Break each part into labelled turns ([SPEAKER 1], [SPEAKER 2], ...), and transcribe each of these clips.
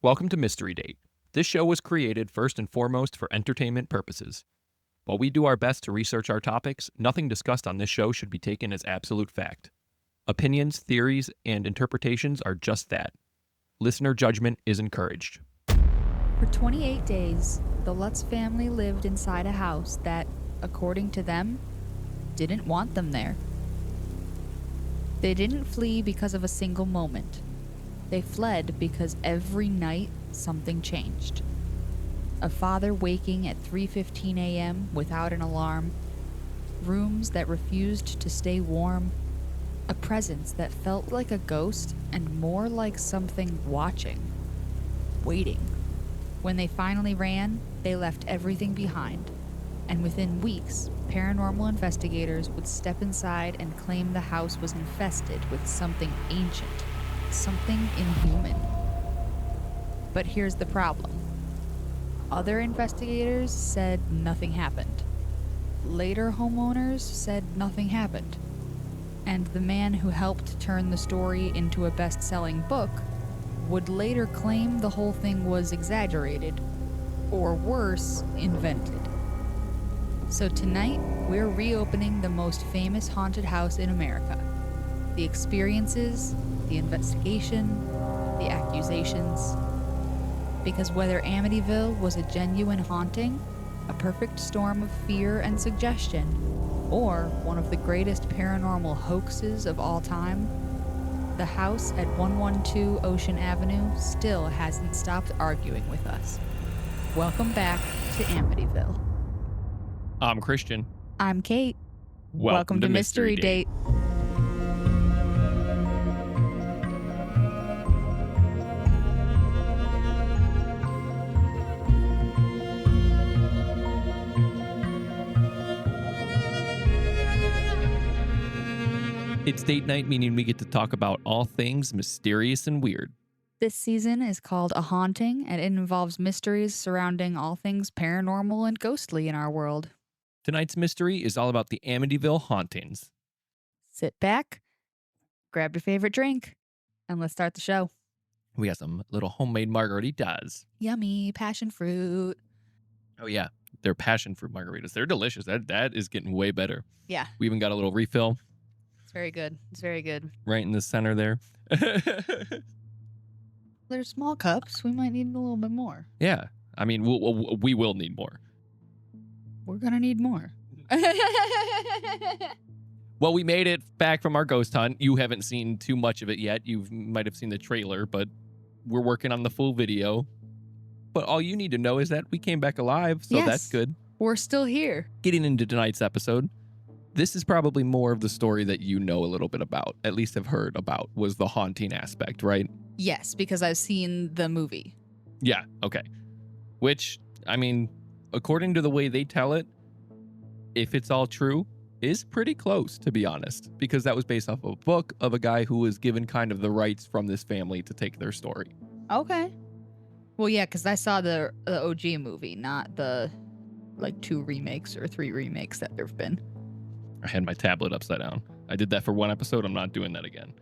[SPEAKER 1] Welcome to Mystery Date. This show was created first and foremost for entertainment purposes. While we do our best to research our topics, nothing discussed on this show should be taken as absolute fact. Opinions, theories, and interpretations are just that. Listener judgment is encouraged.
[SPEAKER 2] For 28 days, the Lutz family lived inside a house that, according to them, didn't want them there. They didn't flee because of a single moment. They fled because every night something changed. A father waking at 3:15 a.m. without an alarm, rooms that refused to stay warm, a presence that felt like a ghost and more like something watching, waiting. When they finally ran, they left everything behind, and within weeks, paranormal investigators would step inside and claim the house was infested with something ancient, something inhuman. But here's the problem. Other investigators said nothing happened. Later homeowners said nothing happened. And the man who helped turn the story into a best-selling book would later claim the whole thing was exaggerated, or worse, invented. So tonight, we're reopening the most famous haunted house in America. The experiences, the investigation, the accusations. Because whether Amityville was a genuine haunting, a perfect storm of fear and suggestion, or one of the greatest paranormal hoaxes of all time, the house at 112 Ocean Avenue still hasn't stopped arguing with us. Welcome back to Amityville.
[SPEAKER 1] I'm Christian.
[SPEAKER 2] I'm Kate.
[SPEAKER 1] Welcome to Mystery Date. It's date night, meaning we get to talk about all things mysterious and weird.
[SPEAKER 2] This season is called A Haunting, and it involves mysteries surrounding all things paranormal and ghostly in our world.
[SPEAKER 1] Tonight's mystery is all about the Amityville hauntings.
[SPEAKER 2] Sit back, grab your favorite drink, and let's start the show.
[SPEAKER 1] We got some little homemade margaritas.
[SPEAKER 2] Yummy, passion fruit.
[SPEAKER 1] Oh yeah, they're passion fruit margaritas. They're delicious. That is getting way better.
[SPEAKER 2] Yeah,
[SPEAKER 1] We even got a little refill
[SPEAKER 2] it's very good. It's very good.
[SPEAKER 1] right in the center there.
[SPEAKER 2] They're small cups. We might need a little bit more.
[SPEAKER 1] Yeah, I mean, we will need more.
[SPEAKER 2] We're gonna need more.
[SPEAKER 1] Well, we made it back from our ghost hunt. You haven't seen too much of it yet. You might have seen the trailer, but we're working on the full video. But all you need to know is that we came back alive, so
[SPEAKER 2] Yes.
[SPEAKER 1] that's good.
[SPEAKER 2] We're still here.
[SPEAKER 1] Getting into tonight's episode, this is probably more of the story that you know a little bit about, at least have heard about, was the haunting aspect, right?
[SPEAKER 2] Yes, because I've seen the movie.
[SPEAKER 1] Yeah, okay. Which, I mean, according to the way they tell it, if it's all true, is pretty close, to be honest, because that was based off of a book of a guy who was given kind of the rights from this family to take their story.
[SPEAKER 2] Okay. Well, yeah, because I saw the OG movie, not the, 2 remakes or 3 remakes that there have been.
[SPEAKER 1] I had my tablet upside down. I did that for one episode. I'm not doing that again.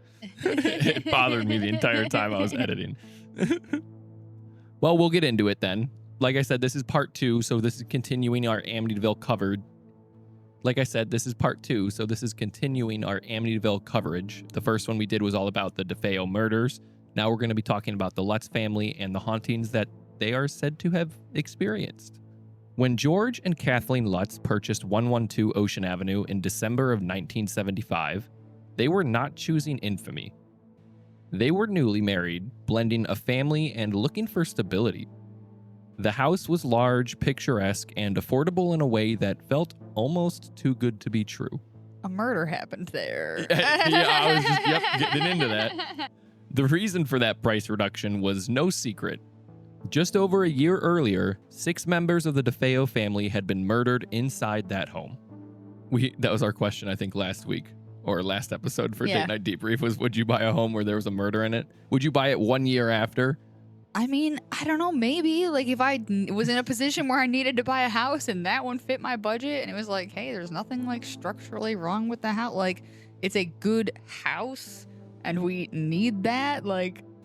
[SPEAKER 1] It bothered me the entire time I was editing. Well, we'll get into it then. Like I said, this is part 2, so this is continuing our Amityville coverage. Like I said, this is part 2, so this is continuing our Amityville coverage. The first one we did was all about the DeFeo murders. Now we're going to be talking about the Lutz family and the hauntings that they are said to have experienced. When George and Kathleen Lutz purchased 112 Ocean Avenue in December of 1975, they were not choosing infamy. They were newly married, blending a family and looking for stability. The house was large, picturesque, and affordable in a way that felt almost too good to be true.
[SPEAKER 2] A murder happened there.
[SPEAKER 1] Yeah, I was just getting into that. The reason for that price reduction was no secret. Just over a year earlier, 6 members of the DeFeo family had been murdered inside that home. That was our question, I think, last week, or last episode for
[SPEAKER 2] Yeah.
[SPEAKER 1] Date Night Debrief was, would you buy a home where there was a murder in it? Would you buy it 1 year after?
[SPEAKER 2] I mean, I don't know, maybe. If I was in a position where I needed to buy a house and that one fit my budget and it was like, hey, there's nothing, structurally wrong with the house. It's a good house and we need that,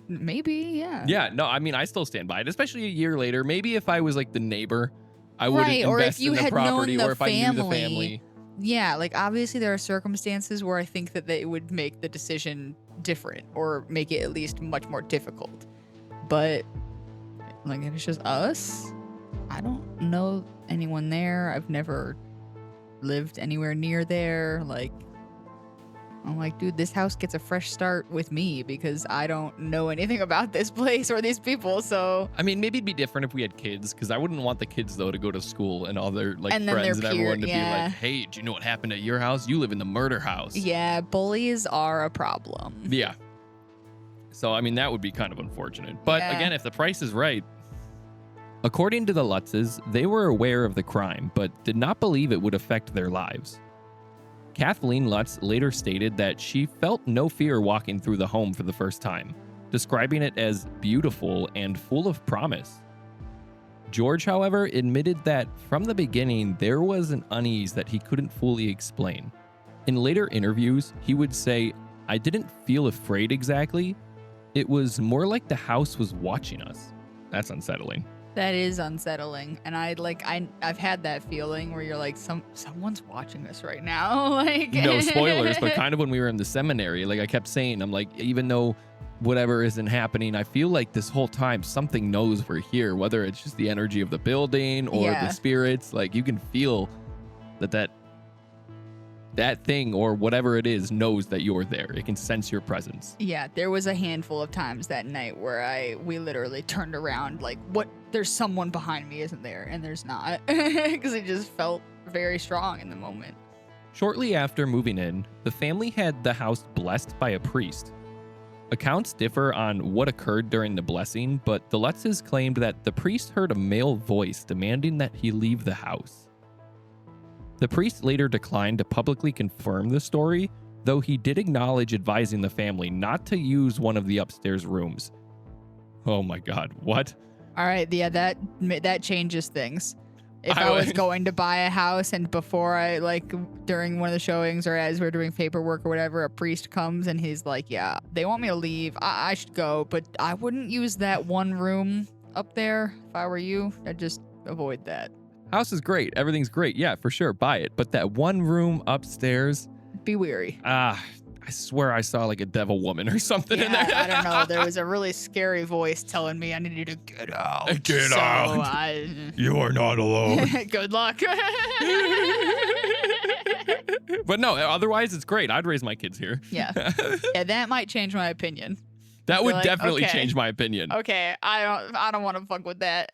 [SPEAKER 2] Maybe, yeah.
[SPEAKER 1] Yeah, no, I mean, I still stand by it, especially a year later. Maybe if I was like the neighbor, I would
[SPEAKER 2] Right, or if
[SPEAKER 1] invest
[SPEAKER 2] you
[SPEAKER 1] in the
[SPEAKER 2] had known
[SPEAKER 1] property,
[SPEAKER 2] the
[SPEAKER 1] or if I knew the
[SPEAKER 2] family.
[SPEAKER 1] family.
[SPEAKER 2] Yeah, like obviously there are circumstances where I think that they would make the decision different or make it at least much more difficult. But like if it's just us, I don't know anyone there. I've never lived anywhere near there. Like I'm like, dude, this house gets a fresh start with me because I don't know anything about this place or these people. So
[SPEAKER 1] I mean, maybe it'd be different if we had kids, because I wouldn't want the kids though to go to school and all their like
[SPEAKER 2] And then
[SPEAKER 1] friends
[SPEAKER 2] their
[SPEAKER 1] and everyone to
[SPEAKER 2] peer-
[SPEAKER 1] be
[SPEAKER 2] yeah.
[SPEAKER 1] like, "Hey, do you know what happened at your house? You live in the murder house."
[SPEAKER 2] yeah, bullies are a problem.
[SPEAKER 1] Yeah. So I mean, that would be kind of unfortunate. But
[SPEAKER 2] Yeah.
[SPEAKER 1] again, if the price is right. According to the Lutzes, they were aware of the crime, but did not believe it would affect their lives. Kathleen Lutz later stated that she felt no fear walking through the home for the first time, describing it as beautiful and full of promise. George, however, admitted that from the beginning there was an unease that he couldn't fully explain. In later interviews, he would say, "I didn't feel afraid exactly. It was more like the house was watching us." That's unsettling.
[SPEAKER 2] That is unsettling, and I've had that feeling where you're like, someone's watching us right now. Like
[SPEAKER 1] No spoilers, but kind of when we were in the seminary, like I kept saying, I'm like, even though whatever isn't happening, I feel like this whole time something knows we're here, whether it's just the energy of the building or
[SPEAKER 2] Yeah.
[SPEAKER 1] the spirits. Like you can feel that thing or whatever it is knows that you're there. It can sense your presence.
[SPEAKER 2] Yeah, there was a handful of times that night where we literally turned around like, what? There's someone behind me, isn't there? And there's not, because it just felt very strong in the moment.
[SPEAKER 1] Shortly after moving in, the family had the house blessed by a priest. Accounts differ on what occurred during the blessing, but the Lutzes claimed that the priest heard a male voice demanding that he leave the house. The priest later declined to publicly confirm the story, though he did acknowledge advising the family not to use one of the upstairs rooms. Oh my God, what?
[SPEAKER 2] All right, yeah, that changes things. If
[SPEAKER 1] I
[SPEAKER 2] I was
[SPEAKER 1] would-
[SPEAKER 2] going to buy a house and before during one of the showings or as we're doing paperwork or whatever, a priest comes and he's like, yeah, they want me to leave. I should go, but I wouldn't use that one room up there if I were you. I'd just avoid that.
[SPEAKER 1] House is great. Everything's great. Yeah, for sure. Buy it. But that one room upstairs,
[SPEAKER 2] Be weary.
[SPEAKER 1] I swear I saw like a devil woman or something in there.
[SPEAKER 2] I don't know. There was a really scary voice telling me I needed to get out.
[SPEAKER 1] Get out. You are not alone.
[SPEAKER 2] Good luck.
[SPEAKER 1] But no, otherwise it's great. I'd raise my kids here.
[SPEAKER 2] Yeah, that might change my opinion.
[SPEAKER 1] That would
[SPEAKER 2] Like,
[SPEAKER 1] definitely
[SPEAKER 2] okay.
[SPEAKER 1] change my opinion.
[SPEAKER 2] Okay, I don't want to fuck with that.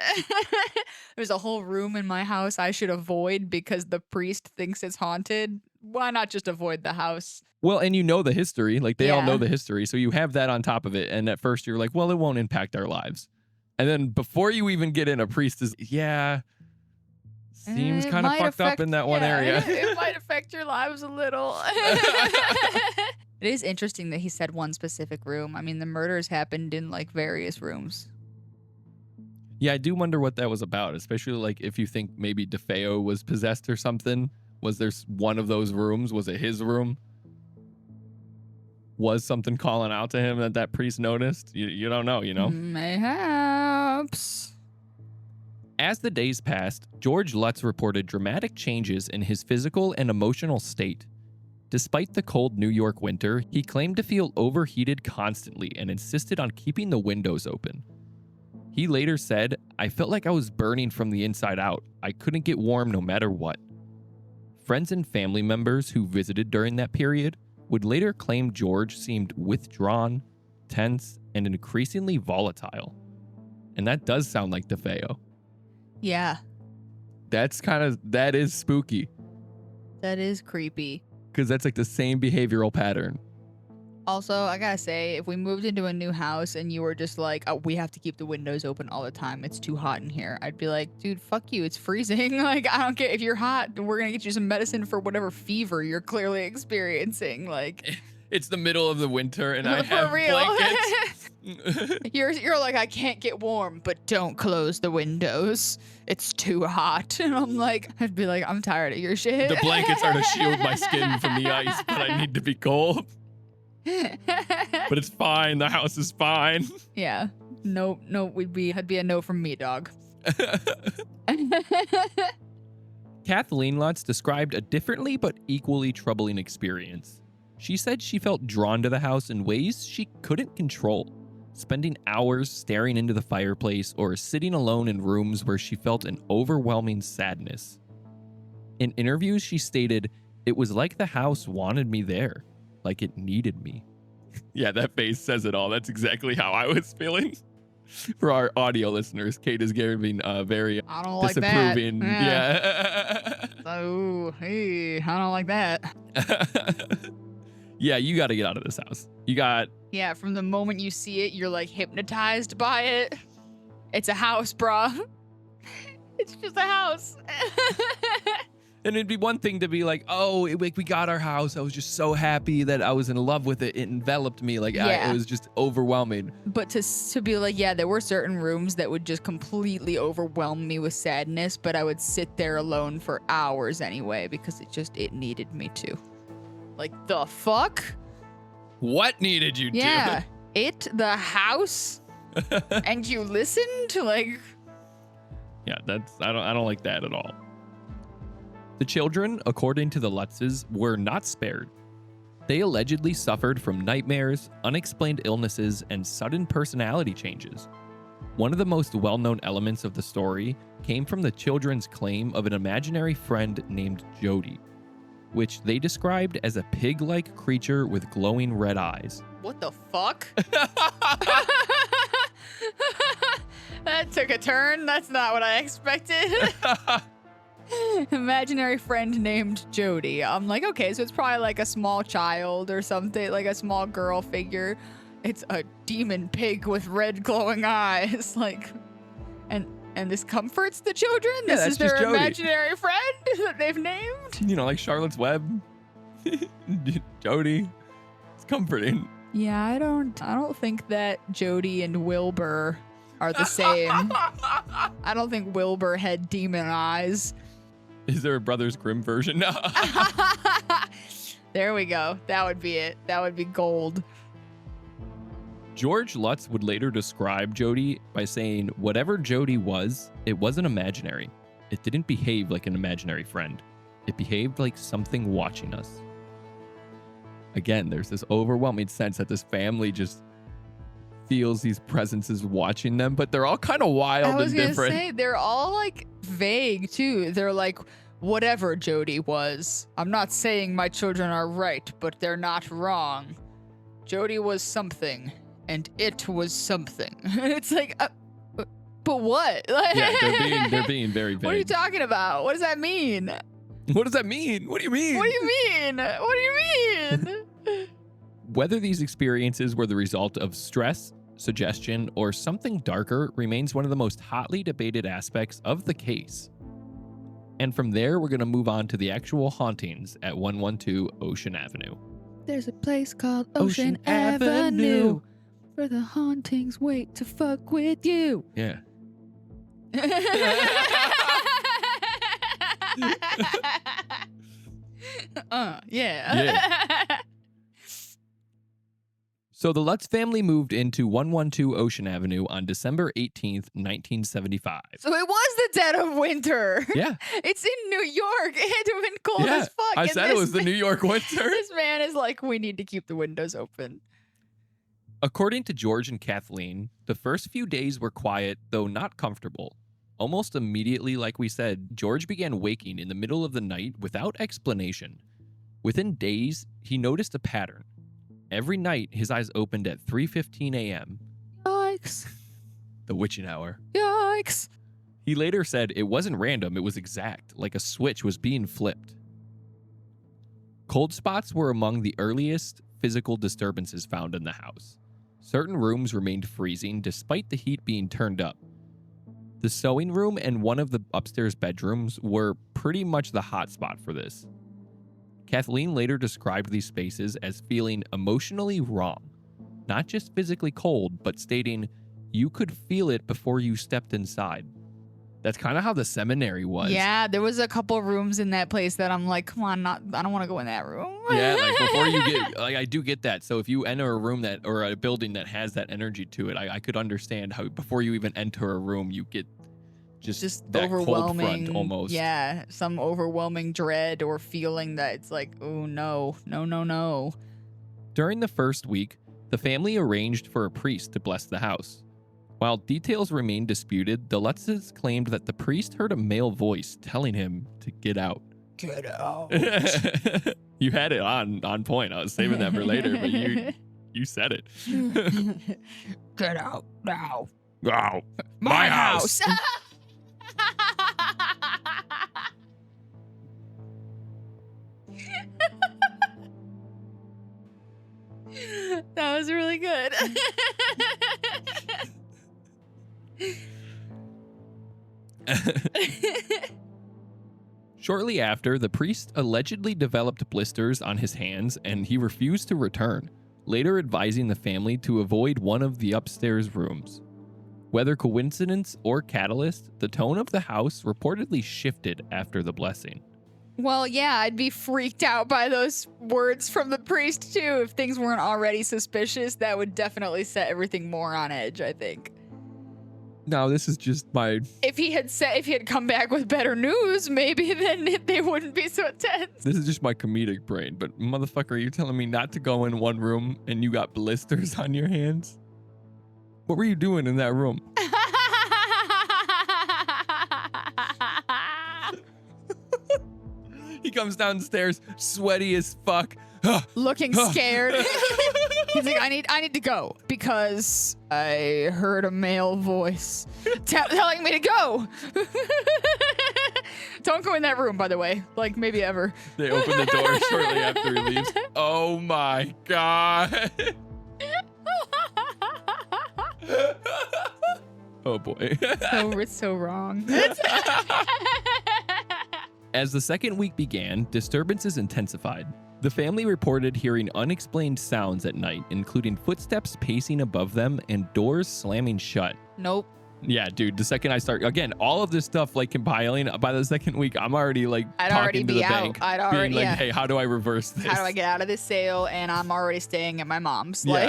[SPEAKER 2] There's a whole room in my house I should avoid because the priest thinks it's haunted. Why not just avoid the house?
[SPEAKER 1] Well, and you know the history. Like they all know
[SPEAKER 2] Yeah.
[SPEAKER 1] the history. So you have that on top of it. And at first you're like, well, it won't impact our lives. And then before you even get in, a priest is, yeah, seems
[SPEAKER 2] It
[SPEAKER 1] kind of
[SPEAKER 2] might
[SPEAKER 1] fucked up
[SPEAKER 2] affect-
[SPEAKER 1] in that one
[SPEAKER 2] yeah,
[SPEAKER 1] area.
[SPEAKER 2] It might affect your lives a little. It is interesting that he said one specific room. I mean, the murders happened in like various rooms.
[SPEAKER 1] Yeah, I do wonder what that was about, especially like if you think maybe DeFeo was possessed or something. Was there one of those rooms? Was it his room? Was something calling out to him that priest noticed? You don't know, you know?
[SPEAKER 2] Mayhaps.
[SPEAKER 1] As the days passed, George Lutz reported dramatic changes in his physical and emotional state. Despite the cold New York winter, he claimed to feel overheated constantly and insisted on keeping the windows open. He later said, "I felt like I was burning from the inside out. I couldn't get warm no matter what." Friends and family members who visited during that period would later claim George seemed withdrawn, tense, and increasingly volatile. And that does sound like DeFeo.
[SPEAKER 2] Yeah,
[SPEAKER 1] That is spooky,
[SPEAKER 2] that is creepy.
[SPEAKER 1] because that's like the same behavioral pattern.
[SPEAKER 2] Also, I gotta say, if we moved into a new house and you were just like, oh, we have to keep the windows open all the time, it's too hot in here, I'd be like, dude, fuck you, it's freezing. Like, I don't care. If you're hot, we're gonna get you some medicine for whatever fever you're clearly experiencing. Like,
[SPEAKER 1] It's the middle of the winter and I
[SPEAKER 2] for
[SPEAKER 1] have
[SPEAKER 2] real.
[SPEAKER 1] blankets.
[SPEAKER 2] You're like, I can't get warm, but don't close the windows. It's too hot. And I'm like, I'd be like, I'm tired of your shit.
[SPEAKER 1] The blankets are to shield my skin from the ice, but I need to be cold. But it's fine. The house is fine.
[SPEAKER 2] Yeah. No, it'd be a no from me, dog.
[SPEAKER 1] Kathleen Lutz described a differently but equally troubling experience. She said she felt drawn to the house in ways she couldn't control, spending hours staring into the fireplace or sitting alone in rooms where she felt an overwhelming sadness. In interviews, she stated, "It was like the house wanted me there, like it needed me." Yeah, that face says it all. That's exactly how I was feeling. For our audio listeners, Kate is giving very
[SPEAKER 2] I don't like
[SPEAKER 1] disapproving.
[SPEAKER 2] that.
[SPEAKER 1] Yeah.
[SPEAKER 2] Oh, hey, I don't like that.
[SPEAKER 1] Yeah, you got to get out of this house.
[SPEAKER 2] Yeah, from the moment you see it, you're like hypnotized by it. It's a house, bruh. It's just a house.
[SPEAKER 1] And it'd be one thing to be like, oh, we got our house. I was just so happy that I was in love with it. It enveloped me. Like,
[SPEAKER 2] Yeah.
[SPEAKER 1] it was just overwhelming.
[SPEAKER 2] But to be like, yeah, there were certain rooms that would just completely overwhelm me with sadness, but I would sit there alone for hours anyway because it needed me to. Like, the fuck?
[SPEAKER 1] What needed you
[SPEAKER 2] Yeah.
[SPEAKER 1] to?
[SPEAKER 2] The house? And you listened? Like...
[SPEAKER 1] Yeah, I don't like that at all. The children, according to the Lutzes, were not spared. They allegedly suffered from nightmares, unexplained illnesses, and sudden personality changes. One of the most well-known elements of the story came from the children's claim of an imaginary friend named Jodi, which they described as a pig-like creature with glowing red eyes.
[SPEAKER 2] What the fuck? That took a turn. That's not what I expected. Imaginary friend named Jodi. I'm like, okay, so it's probably like a small child or something, like a small girl figure. It's a demon pig with red glowing eyes. Like, and this comforts the children?
[SPEAKER 1] Yeah,
[SPEAKER 2] this
[SPEAKER 1] that's
[SPEAKER 2] is their
[SPEAKER 1] just Jodi.
[SPEAKER 2] imaginary friend that they've named?
[SPEAKER 1] You know, like Charlotte's Web. Jodi. It's comforting.
[SPEAKER 2] Yeah, I don't think that Jodi and Wilbur are the same. I don't think Wilbur had demon eyes.
[SPEAKER 1] Is there a Brothers Grimm version? No.
[SPEAKER 2] There we go. That would be it. That would be gold.
[SPEAKER 1] George Lutz would later describe Jodi by saying, whatever Jodi was, it wasn't imaginary. It didn't behave like an imaginary friend. It behaved like something watching us. Again, there's this overwhelming sense that this family just feels these presences watching them, but they're all kind of wild and different. I was
[SPEAKER 2] gonna say, they're all like vague too. They're like, whatever Jodi was. I'm not saying my children are right, but they're not wrong. Jodi was something, and it was something. It's like, but what?
[SPEAKER 1] Yeah, they're being very vague.
[SPEAKER 2] What are you talking about? What does that mean?
[SPEAKER 1] What does that mean? What do you mean?
[SPEAKER 2] What do you mean? What do you mean?
[SPEAKER 1] Whether these experiences were the result of stress, suggestion, or something darker remains one of the most hotly debated aspects of the case. And from there, we're going to move on to the actual hauntings at 112 Ocean Avenue.
[SPEAKER 2] There's a place called Ocean Avenue where the hauntings wait to fuck with you.
[SPEAKER 1] Yeah.
[SPEAKER 2] Yeah.
[SPEAKER 1] So the Lutz family moved into 112 Ocean Avenue on December 18th, 1975.
[SPEAKER 2] So it was the dead of winter.
[SPEAKER 1] Yeah.
[SPEAKER 2] It's in New York. It had to have been cold as fuck.
[SPEAKER 1] I said it was the New York winter.
[SPEAKER 2] This man is like, we need to keep the windows open.
[SPEAKER 1] According to George and Kathleen, the first few days were quiet, though not comfortable. Almost immediately, like we said, George began waking in the middle of the night without explanation. Within days, he noticed a pattern. Every night, his eyes opened at 3:15 a.m.
[SPEAKER 2] Yikes.
[SPEAKER 1] The witching hour.
[SPEAKER 2] Yikes.
[SPEAKER 1] He later said it wasn't random, it was exact, like a switch was being flipped. Cold spots were among the earliest physical disturbances found in the house. Certain rooms remained freezing despite the heat being turned up. The sewing room and one of the upstairs bedrooms were pretty much the hot spot for this. Kathleen later described these spaces as feeling emotionally wrong, not just physically cold, but stating, you could feel it before you stepped inside. That's kind of how the seminary was.
[SPEAKER 2] Yeah, there was a couple rooms in that place that I'm like, come on, I don't want to go in that room.
[SPEAKER 1] Yeah, like before you get, like I do get that. So if you enter a room that, or a building that has that energy to it, I could understand how before you even enter a room, you get just that
[SPEAKER 2] overwhelming,
[SPEAKER 1] cold front almost.
[SPEAKER 2] Yeah, some overwhelming dread or feeling that it's like, oh no.
[SPEAKER 1] During the first week, the family arranged for a priest to bless the house. While details remain disputed, the Lutzes claimed that the priest heard a male voice telling him to get out.
[SPEAKER 2] Get out.
[SPEAKER 1] You had it on point. I was saving that for later, but you said it.
[SPEAKER 2] Get out now.
[SPEAKER 1] Wow. My house.
[SPEAKER 2] That was really good.
[SPEAKER 1] Shortly after, the priest allegedly developed blisters on his hands and he refused to return, later advising the family to avoid one of the upstairs rooms. Whether coincidence or catalyst, the tone of the house reportedly shifted after the blessing.
[SPEAKER 2] Well, yeah, I'd be freaked out by those words from the priest too. If things weren't already suspicious, that would definitely set everything more on edge, I think.
[SPEAKER 1] No, this is just my...
[SPEAKER 2] If he had come back with better news, maybe then they wouldn't be so tense.
[SPEAKER 1] This is just my comedic brain, but motherfucker, are you telling me not to go in one room and you got blisters on your hands? What were you doing in that room? He comes downstairs, sweaty as fuck.
[SPEAKER 2] Looking scared. He's like, I need to go because I heard a male voice telling me to go. Don't go in that room, by the way. Like, maybe ever.
[SPEAKER 1] They open the door shortly after he leaves. Oh my God. Oh boy.
[SPEAKER 2] It's so wrong.
[SPEAKER 1] As the second week began, disturbances intensified. The family reported hearing unexplained sounds at night, including footsteps pacing above them and doors slamming shut.
[SPEAKER 2] Nope.
[SPEAKER 1] Yeah, dude, the second I start, again, all of this stuff like compiling, by the second week, I'm already like talking to the bank.
[SPEAKER 2] I'd already,
[SPEAKER 1] being like, hey, how do I reverse this?
[SPEAKER 2] How do I get out of this sale? And I'm already staying at my mom's.
[SPEAKER 1] Yeah.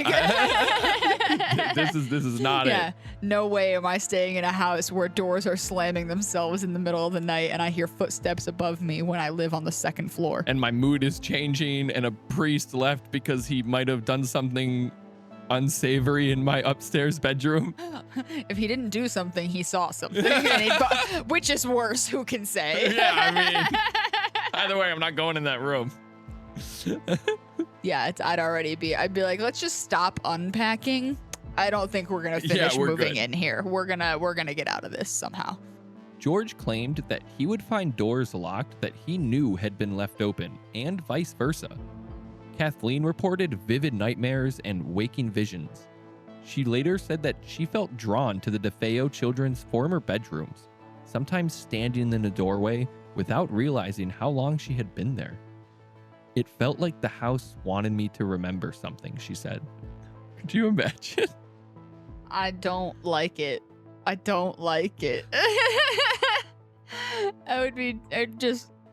[SPEAKER 2] Like,
[SPEAKER 1] this is not it.
[SPEAKER 2] No way am I staying in a house where doors are slamming themselves in the middle of the night and I hear footsteps above me when I live on the second floor.
[SPEAKER 1] And my mood is changing and a priest left because he might have done something unsavory in my upstairs bedroom.
[SPEAKER 2] If he didn't do something, he saw something, which is worse, who can say?
[SPEAKER 1] Yeah, I mean, either way, I'm not going in that room.
[SPEAKER 2] Yeah, I'd be like, let's just stop unpacking. I don't think we're gonna finish moving in here. We're gonna get out of this somehow.
[SPEAKER 1] George claimed that he would find doors locked that he knew had been left open, and vice versa. Kathleen reported vivid nightmares and waking visions. She later said that she felt drawn to the DeFeo children's former bedrooms, sometimes standing in the doorway without realizing how long she had been there. It felt like the house wanted me to remember something, she said. Could you imagine?
[SPEAKER 2] I don't like it.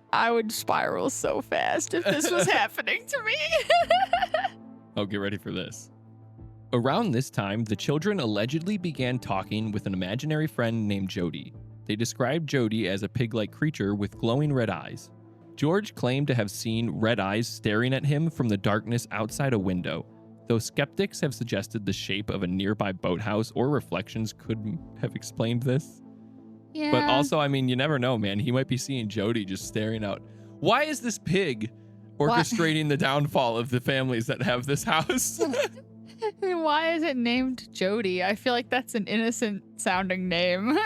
[SPEAKER 2] I would spiral so fast if this was happening to me.
[SPEAKER 1] Oh, get ready for this. Around this time, the children allegedly began talking with an imaginary friend named Jodi. They described Jodi as a pig-like creature with glowing red eyes. George claimed to have seen red eyes staring at him from the darkness outside a window, though skeptics have suggested the shape of a nearby boathouse or reflections could have explained this.
[SPEAKER 2] Yeah.
[SPEAKER 1] But also, I mean, you never know, man. He might be seeing Jodi just staring out. Why is this pig orchestrating the downfall of the families that have this house?
[SPEAKER 2] Why is it named Jodi? I feel like that's an innocent sounding name.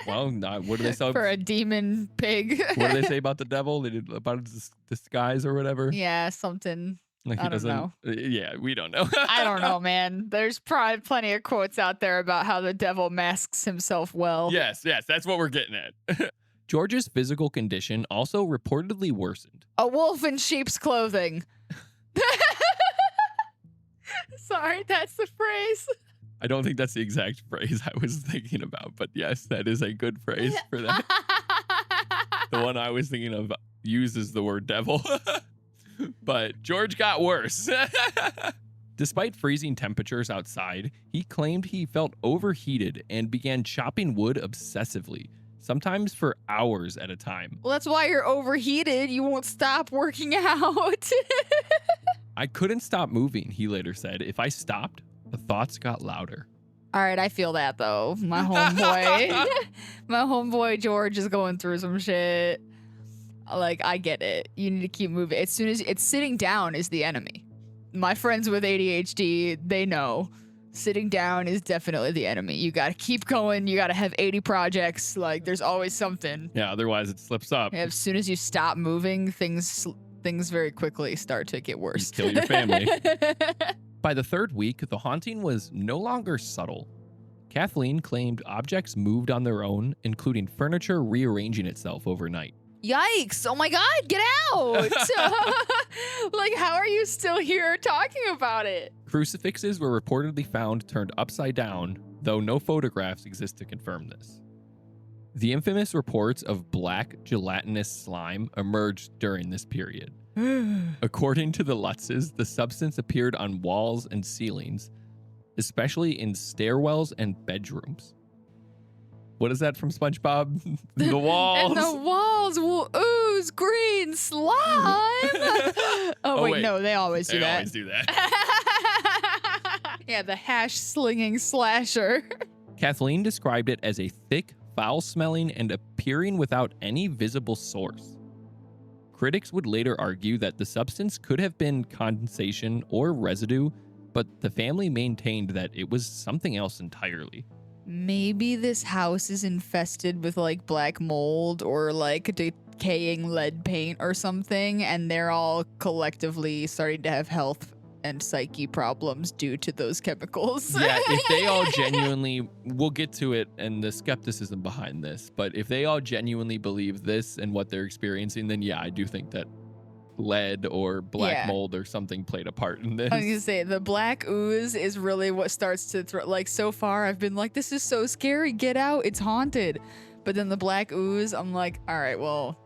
[SPEAKER 1] Well, what do they say?
[SPEAKER 2] For a demon pig.
[SPEAKER 1] What do they say about the devil? They did about his disguise or whatever?
[SPEAKER 2] Yeah, something.
[SPEAKER 1] Like
[SPEAKER 2] I don't know.
[SPEAKER 1] Yeah, we don't know.
[SPEAKER 2] I don't know, man. There's probably plenty of quotes out there about how the devil masks himself well.
[SPEAKER 1] Yes, that's what we're getting at. George's physical condition also reportedly worsened.
[SPEAKER 2] A wolf in sheep's clothing. Sorry, that's the phrase.
[SPEAKER 1] I don't think that's the exact phrase I was thinking about, but yes, that is a good phrase for that. The one I was thinking of uses the word devil, but George got worse. Despite freezing temperatures outside, he claimed he felt overheated and began chopping wood obsessively, sometimes for hours at a time.
[SPEAKER 2] Well, that's why you're overheated. You won't stop working out.
[SPEAKER 1] I couldn't stop moving, he later said. If I stopped, the thoughts got louder.
[SPEAKER 2] All right, I feel that though. My homeboy George is going through some shit. Like, I get it. You need to keep moving. As soon as it's sitting down is the enemy. My friends with ADHD, they know sitting down is definitely the enemy. You got to keep going. You got to have 80 projects. Like, there's always something.
[SPEAKER 1] Yeah, otherwise it slips up.
[SPEAKER 2] As soon as you stop moving, things very quickly start to get worse.
[SPEAKER 1] You kill your family. By the third week, the haunting was no longer subtle. Kathleen claimed objects moved on their own, including furniture rearranging itself overnight.
[SPEAKER 2] Yikes. Oh my God, get out. Like, how are you still here talking about it?
[SPEAKER 1] Crucifixes were reportedly found turned upside down, though no photographs exist to confirm this. The infamous reports of black gelatinous slime emerged during this period. According to the Lutzes, the substance appeared on walls and ceilings, especially in stairwells and bedrooms. What is that from SpongeBob? The walls.
[SPEAKER 2] And the walls will ooze green slime. Oh, wait, no, they always do that.
[SPEAKER 1] They always do that.
[SPEAKER 2] Yeah, the hash slinging slasher.
[SPEAKER 1] Kathleen described it as a thick, foul-smelling and appearing without any visible source. Critics would later argue that the substance could have been condensation or residue, but the family maintained that it was something else entirely.
[SPEAKER 2] Maybe this house is infested with like black mold or like decaying lead paint or something, and they're all collectively starting to have health and psyche problems due to those chemicals.
[SPEAKER 1] Yeah, if they all genuinely, we'll get to it and the skepticism behind this, but if they all genuinely believe this and what they're experiencing, then yeah, I do think that lead or black mold or something played a part in this.
[SPEAKER 2] I was gonna say, the black ooze is really what starts to throw, like, so far I've been like, this is so scary, get out, it's haunted. But then the black ooze, I'm like, all right, well,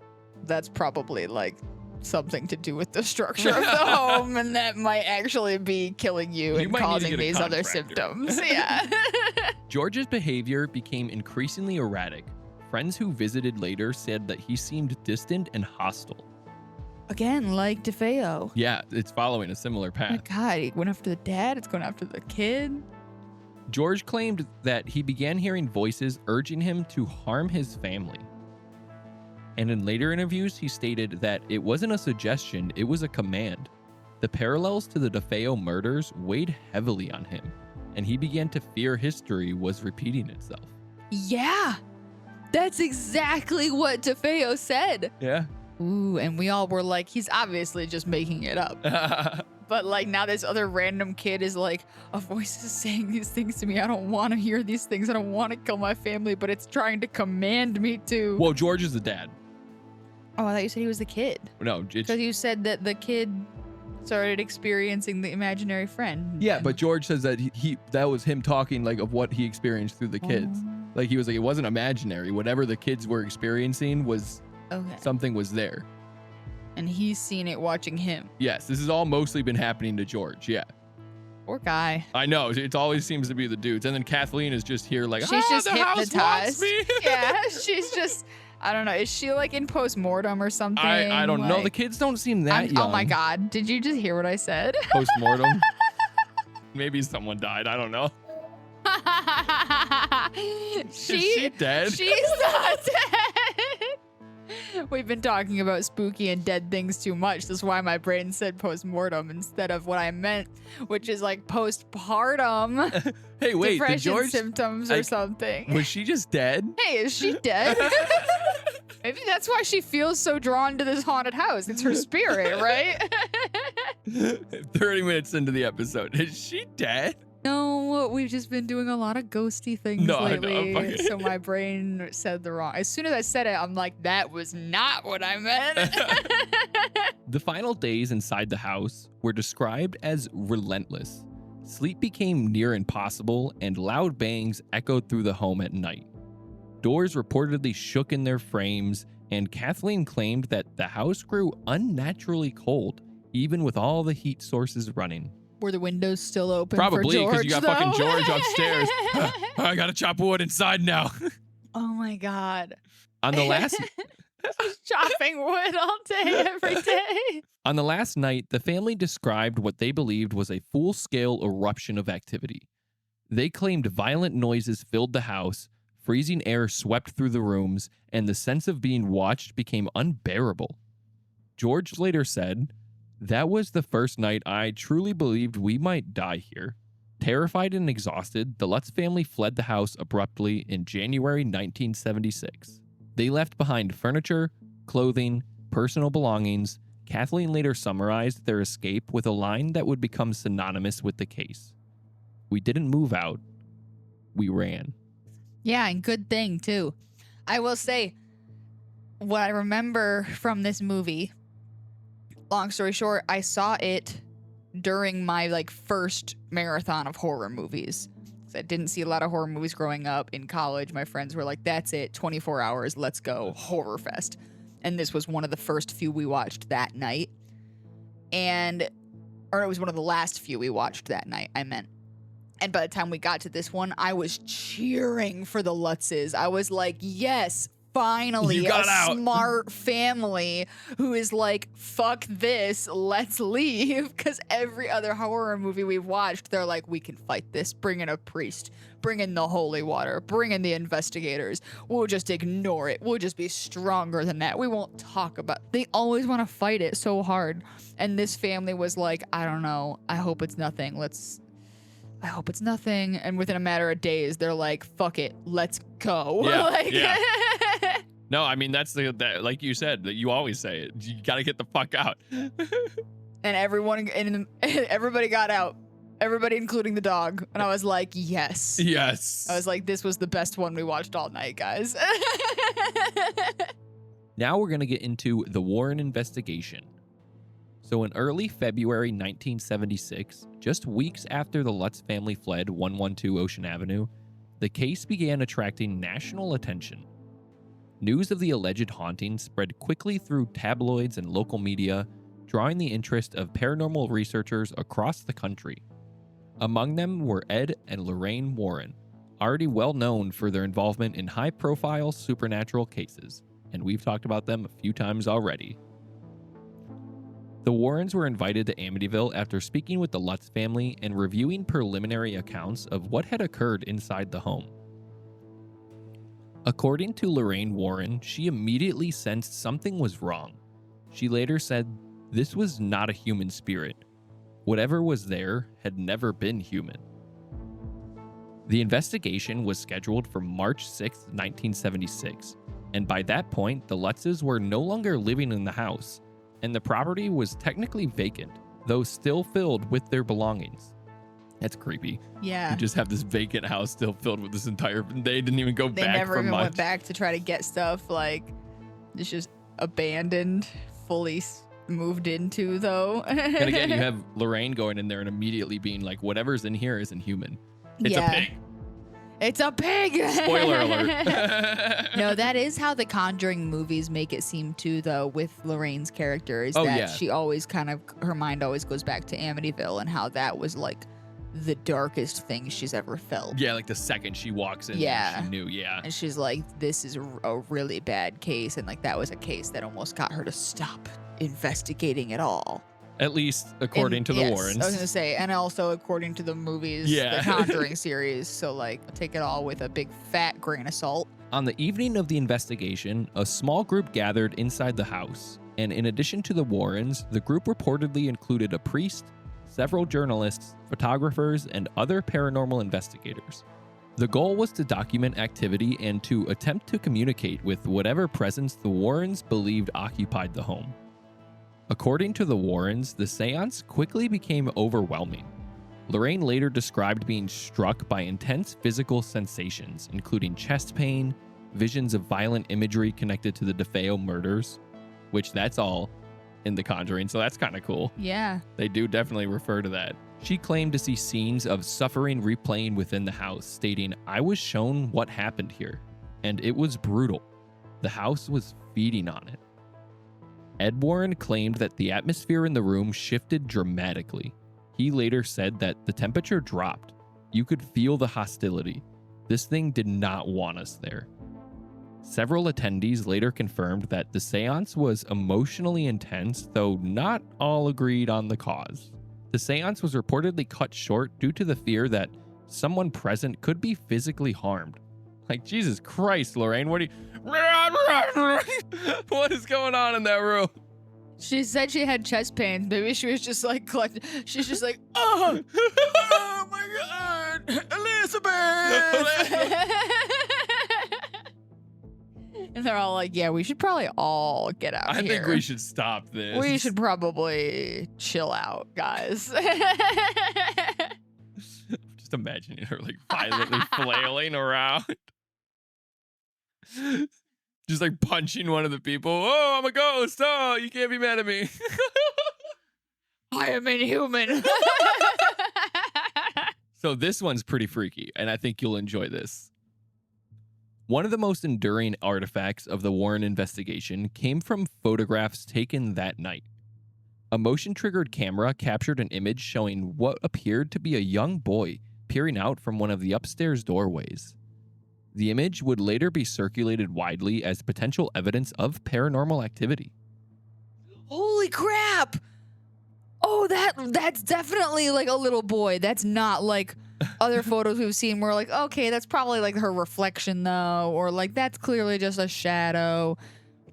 [SPEAKER 2] that's probably like something to do with the structure of the home, and that might actually be killing you and causing these other symptoms. Yeah.
[SPEAKER 1] George's behavior became increasingly erratic. Friends who visited later said that he seemed distant and hostile.
[SPEAKER 2] Again, like DeFeo.
[SPEAKER 1] Yeah, it's following a similar path.
[SPEAKER 2] Oh my God, it went after the dad, it's going after the kid.
[SPEAKER 1] George claimed that he began hearing voices urging him to harm his family. And in later interviews, he stated that it wasn't a suggestion, it was a command. The parallels to the DeFeo murders weighed heavily on him, and he began to fear history was repeating itself.
[SPEAKER 2] Yeah, that's exactly what DeFeo said.
[SPEAKER 1] Yeah.
[SPEAKER 2] Ooh, and we all were like, he's obviously just making it up. But like now this other random kid is like, a voice is saying these things to me. I don't want to hear these things. I don't want to kill my family, but it's trying to command me to.
[SPEAKER 1] Well, George is the dad.
[SPEAKER 2] Oh, I thought you said he was the kid.
[SPEAKER 1] No,
[SPEAKER 2] because you said that the kid started experiencing the imaginary friend.
[SPEAKER 1] Yeah, but George says that he that was him talking like of what he experienced through the kids. Like he was like, it wasn't imaginary. Whatever the kids were experiencing was something was there.
[SPEAKER 2] And he's seen it watching him.
[SPEAKER 1] Yes, this has all mostly been happening to George. Yeah.
[SPEAKER 2] Poor guy.
[SPEAKER 1] I know. It always seems to be the dudes. And then Kathleen is just here like,
[SPEAKER 2] she's just
[SPEAKER 1] the
[SPEAKER 2] hypnotized.
[SPEAKER 1] House wants me.
[SPEAKER 2] Yeah, she's just, I don't know. Is she like in postmortem or something?
[SPEAKER 1] I don't know. The kids don't seem that young.
[SPEAKER 2] Oh my God. Did you just hear what I said?
[SPEAKER 1] Postmortem? Maybe someone died. I don't know. Is she dead?
[SPEAKER 2] She's not dead. We've been talking about spooky and dead things too much. That's why my brain said postmortem instead of what I meant, which is like postpartum.
[SPEAKER 1] Hey, wait,
[SPEAKER 2] depression
[SPEAKER 1] did George
[SPEAKER 2] symptoms or something.
[SPEAKER 1] Was she just dead?
[SPEAKER 2] Hey, is she dead? Maybe that's why she feels so drawn to this haunted house. It's her spirit, right?
[SPEAKER 1] 30 minutes into the episode. Is she dead?
[SPEAKER 2] No, we've just been doing a lot of ghosty things lately.
[SPEAKER 1] Okay.
[SPEAKER 2] So my brain said the wrong. As soon as I said it, I'm like, that was not what I meant.
[SPEAKER 1] The final days inside the house were described as relentless. Sleep became near impossible, and loud bangs echoed through the home at night. Doors reportedly shook in their frames, and Kathleen claimed that the house grew unnaturally cold, even with all the heat sources running.
[SPEAKER 2] Were the windows still open?
[SPEAKER 1] Probably,
[SPEAKER 2] because
[SPEAKER 1] you got fucking George upstairs. I gotta chop wood inside now.
[SPEAKER 2] Oh my God.
[SPEAKER 1] On the last
[SPEAKER 2] chopping wood all day, every day.
[SPEAKER 1] On the last night, the family described what they believed was a full-scale eruption of activity. They claimed violent noises filled the house, freezing air swept through the rooms, and the sense of being watched became unbearable. George later said, "That was the first night I truly believed we might die here." Terrified and exhausted, the Lutz family fled the house abruptly in January 1976. They left behind furniture, clothing, personal belongings. Kathleen later summarized their escape with a line that would become synonymous with the case. "We didn't move out. We ran."
[SPEAKER 2] Yeah, and good thing, too. I will say, what I remember from this movie, long story short, I saw it during my first marathon of horror movies. I didn't see a lot of horror movies growing up. In college, my friends were like, that's it, 24 hours, let's go, horror fest. And this was one of the first few we watched that night. Or it was one of the last few we watched that night, I meant. And by the time we got to this one, I was cheering for the Lutzes. I was like, yes, finally, smart family who is like, fuck this, let's leave. Because every other horror movie we've watched, they're like, we can fight this. Bring in a priest. Bring in the holy water. Bring in the investigators. We'll just ignore it. We'll just be stronger than that. We won't talk about it. They always want to fight it so hard. And this family was like, I don't know. I hope it's nothing. I hope it's nothing. And within a matter of days, they're like, fuck it, let's go.
[SPEAKER 1] Yeah, No, I mean, that's like you said, that you always say it. You got to get the fuck out.
[SPEAKER 2] And everybody got out. Everybody, including the dog. And I was like, yes.
[SPEAKER 1] Yes.
[SPEAKER 2] I was like, this was the best one we watched all night, guys.
[SPEAKER 1] Now we're going to get into the Warren investigation. So in early February 1976, just weeks after the Lutz family fled 112 Ocean Avenue, the case began attracting national attention. News of the alleged haunting spread quickly through tabloids and local media, drawing the interest of paranormal researchers across the country. Among them were Ed and Lorraine Warren, already well known for their involvement in high-profile supernatural cases, and we've talked about them a few times already. The Warrens were invited to Amityville after speaking with the Lutz family and reviewing preliminary accounts of what had occurred inside the home. According to Lorraine Warren, she immediately sensed something was wrong. She later said, "This was not a human spirit. Whatever was there had never been human." The investigation was scheduled for March 6, 1976, and by that point, the Lutzes were no longer living in the house, and the property was technically vacant, though still filled with their belongings. That's creepy.
[SPEAKER 2] Yeah.
[SPEAKER 1] You just have this vacant house still filled with this entire... They didn't even go back for much.
[SPEAKER 2] They never even went back to try to get stuff. It's just abandoned, fully moved into, though.
[SPEAKER 1] And again, you have Lorraine going in there and immediately being like, whatever's in here isn't human. It's a pig.
[SPEAKER 2] It's a pig!
[SPEAKER 1] Spoiler alert.
[SPEAKER 2] No, that is how the Conjuring movies make it seem too, though, with Lorraine's character, is she always her mind always goes back to Amityville and how that was the darkest thing she's ever felt.
[SPEAKER 1] Yeah, the second she walks in, she knew, And
[SPEAKER 2] she's like, this is a really bad case, and that was a case that almost got her to stop investigating at all.
[SPEAKER 1] At least according to the Warrens.
[SPEAKER 2] I was going to say, and also according to the movies, the Conjuring series. So, take it all with a big fat grain of salt.
[SPEAKER 1] On the evening of the investigation, a small group gathered inside the house. And in addition to the Warrens, the group reportedly included a priest, several journalists, photographers, and other paranormal investigators. The goal was to document activity and to attempt to communicate with whatever presence the Warrens believed occupied the home. According to the Warrens, the séance quickly became overwhelming. Lorraine later described being struck by intense physical sensations, including chest pain, visions of violent imagery connected to the DeFeo murders, which that's all in The Conjuring, so that's kind of cool.
[SPEAKER 2] Yeah.
[SPEAKER 1] They do definitely refer to that. She claimed to see scenes of suffering replaying within the house, stating, "I was shown what happened here, and it was brutal. The house was feeding on it." Ed Warren claimed that the atmosphere in the room shifted dramatically. He later said that the temperature dropped. You could feel the hostility. This thing did not want us there. Several attendees later confirmed that the seance was emotionally intense, though not all agreed on the cause. The seance was reportedly cut short due to the fear that someone present could be physically harmed. Like, Jesus Christ, Lorraine, what is going on in that room?
[SPEAKER 2] She said she had chest pains. Maybe she was just like she's just like, oh, oh my God, Elizabeth. And they're all like, yeah, we should probably all get out
[SPEAKER 1] I
[SPEAKER 2] here.
[SPEAKER 1] think we should stop this.
[SPEAKER 2] We should probably chill out, guys.
[SPEAKER 1] Just imagining her like violently flailing around. Just like punching one of the people. Oh, I'm a ghost. Oh, you can't be mad at me.
[SPEAKER 2] I am inhuman.
[SPEAKER 1] So this one's pretty freaky, and I think you'll enjoy this. One of the most enduring artifacts of the Warren investigation came from photographs taken that night. A motion-triggered camera captured an image showing what appeared to be a young boy peering out from one of the upstairs doorways. The image would later be circulated widely as potential evidence of paranormal activity.
[SPEAKER 2] Holy crap! Oh, that's definitely like a little boy. That's not like other photos we've seen where like, okay, that's probably like her reflection though, or like that's clearly just a shadow.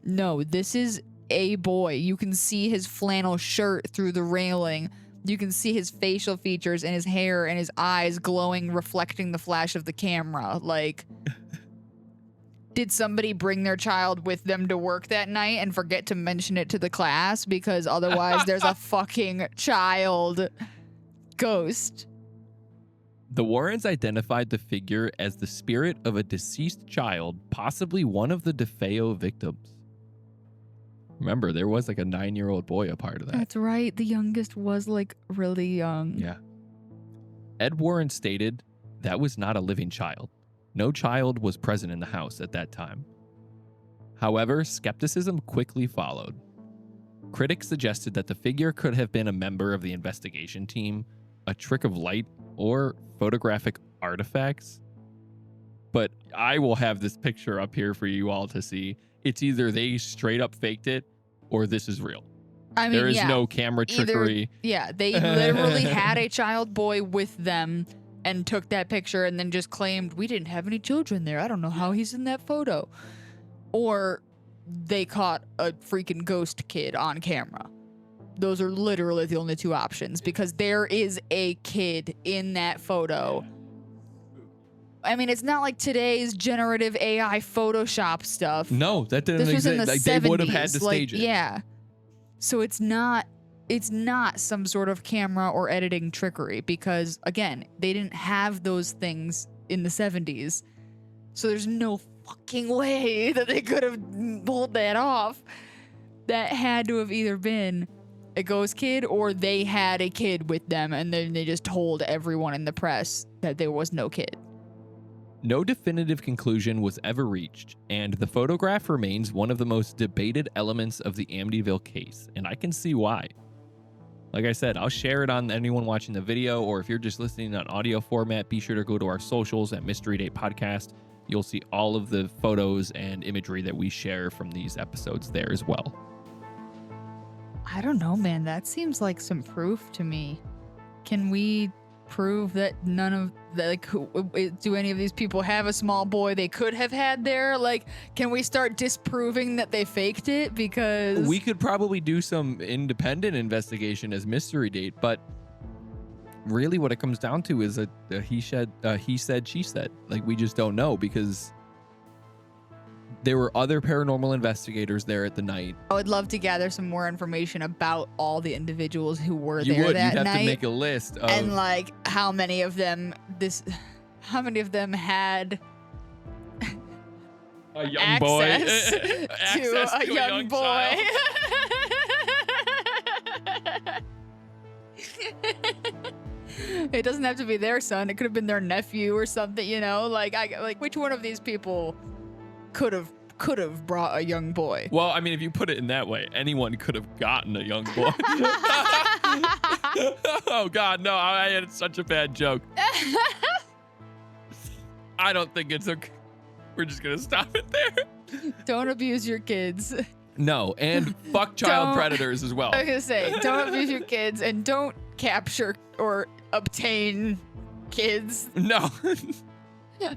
[SPEAKER 2] No, this is a boy. You can see his flannel shirt through the railing. You can see his facial features and his hair and his eyes glowing, reflecting the flash of the camera. Like, did somebody bring their child with them to work that night and forget to mention it to the class? Because otherwise there's a fucking child ghost.
[SPEAKER 1] The Warrens identified the figure as the spirit of a deceased child, possibly one of the DeFeo victims. Remember, there was like a 9-year-old boy a part of that.
[SPEAKER 2] That's right. The youngest was like really young.
[SPEAKER 1] Yeah. Ed Warren stated that was not a living child. No child was present in the house at that time. However, skepticism quickly followed. Critics suggested that the figure could have been a member of the investigation team, a trick of light, or photographic artifacts. But I will have this picture up here for you all to see. It's either they straight up faked it or this is real.
[SPEAKER 2] I mean,
[SPEAKER 1] there is no camera trickery.
[SPEAKER 2] They literally had a child boy with them and took that picture and then just claimed, we didn't have any children there. I don't know how he's in that photo. Or they caught a freaking ghost kid on camera. Those are literally the only two options because there is a kid in that photo. I mean, it's not like today's generative AI Photoshop stuff.
[SPEAKER 1] No, that didn't
[SPEAKER 2] This was
[SPEAKER 1] exist.
[SPEAKER 2] in the
[SPEAKER 1] Like,
[SPEAKER 2] 70s.
[SPEAKER 1] they would have had to stage it.
[SPEAKER 2] Yeah. So it's not some sort of camera or editing trickery because, again, they didn't have those things in the 70s. So there's no fucking way that they could have pulled that off. That had to have either been a ghost kid or they had a kid with them and then they just told everyone in the press that there was no kid.
[SPEAKER 1] No definitive conclusion was ever reached, and the photograph remains one of the most debated elements of the Amityville case, and I can see why. Like I said, I'll share it on anyone watching the video, or if you're just listening on audio format, be sure to go to our socials at Mystery Date Podcast. You'll see all of the photos and imagery that we share from these episodes there as well.
[SPEAKER 2] I don't know, man. That seems like some proof to me. Can we prove that none of do any of these people have a small boy they could have had there? Like, can we start disproving that they faked it? Because
[SPEAKER 1] we could probably do some independent investigation as Mystery Date, but really what it comes down to is a he said, she said. Like, we just don't know because there were other paranormal investigators there at the night.
[SPEAKER 2] I would love to gather some more information about all the individuals who were there
[SPEAKER 1] You'd
[SPEAKER 2] that
[SPEAKER 1] have
[SPEAKER 2] night.
[SPEAKER 1] to make a list of,
[SPEAKER 2] and like how many of them had
[SPEAKER 1] a young boy
[SPEAKER 2] to a young boy. It doesn't have to be their son. It could have been their nephew or something, you know? Like which one of these people could have brought a young boy?
[SPEAKER 1] Well, I mean, if you put it in that way, anyone could have gotten a young boy. Oh, God, no. I had such a bad joke. I don't think it's okay. We're just going to stop it there.
[SPEAKER 2] Don't abuse your kids.
[SPEAKER 1] No, and fuck child predators as well.
[SPEAKER 2] I was going to say, don't abuse your kids and don't capture or obtain kids.
[SPEAKER 1] No.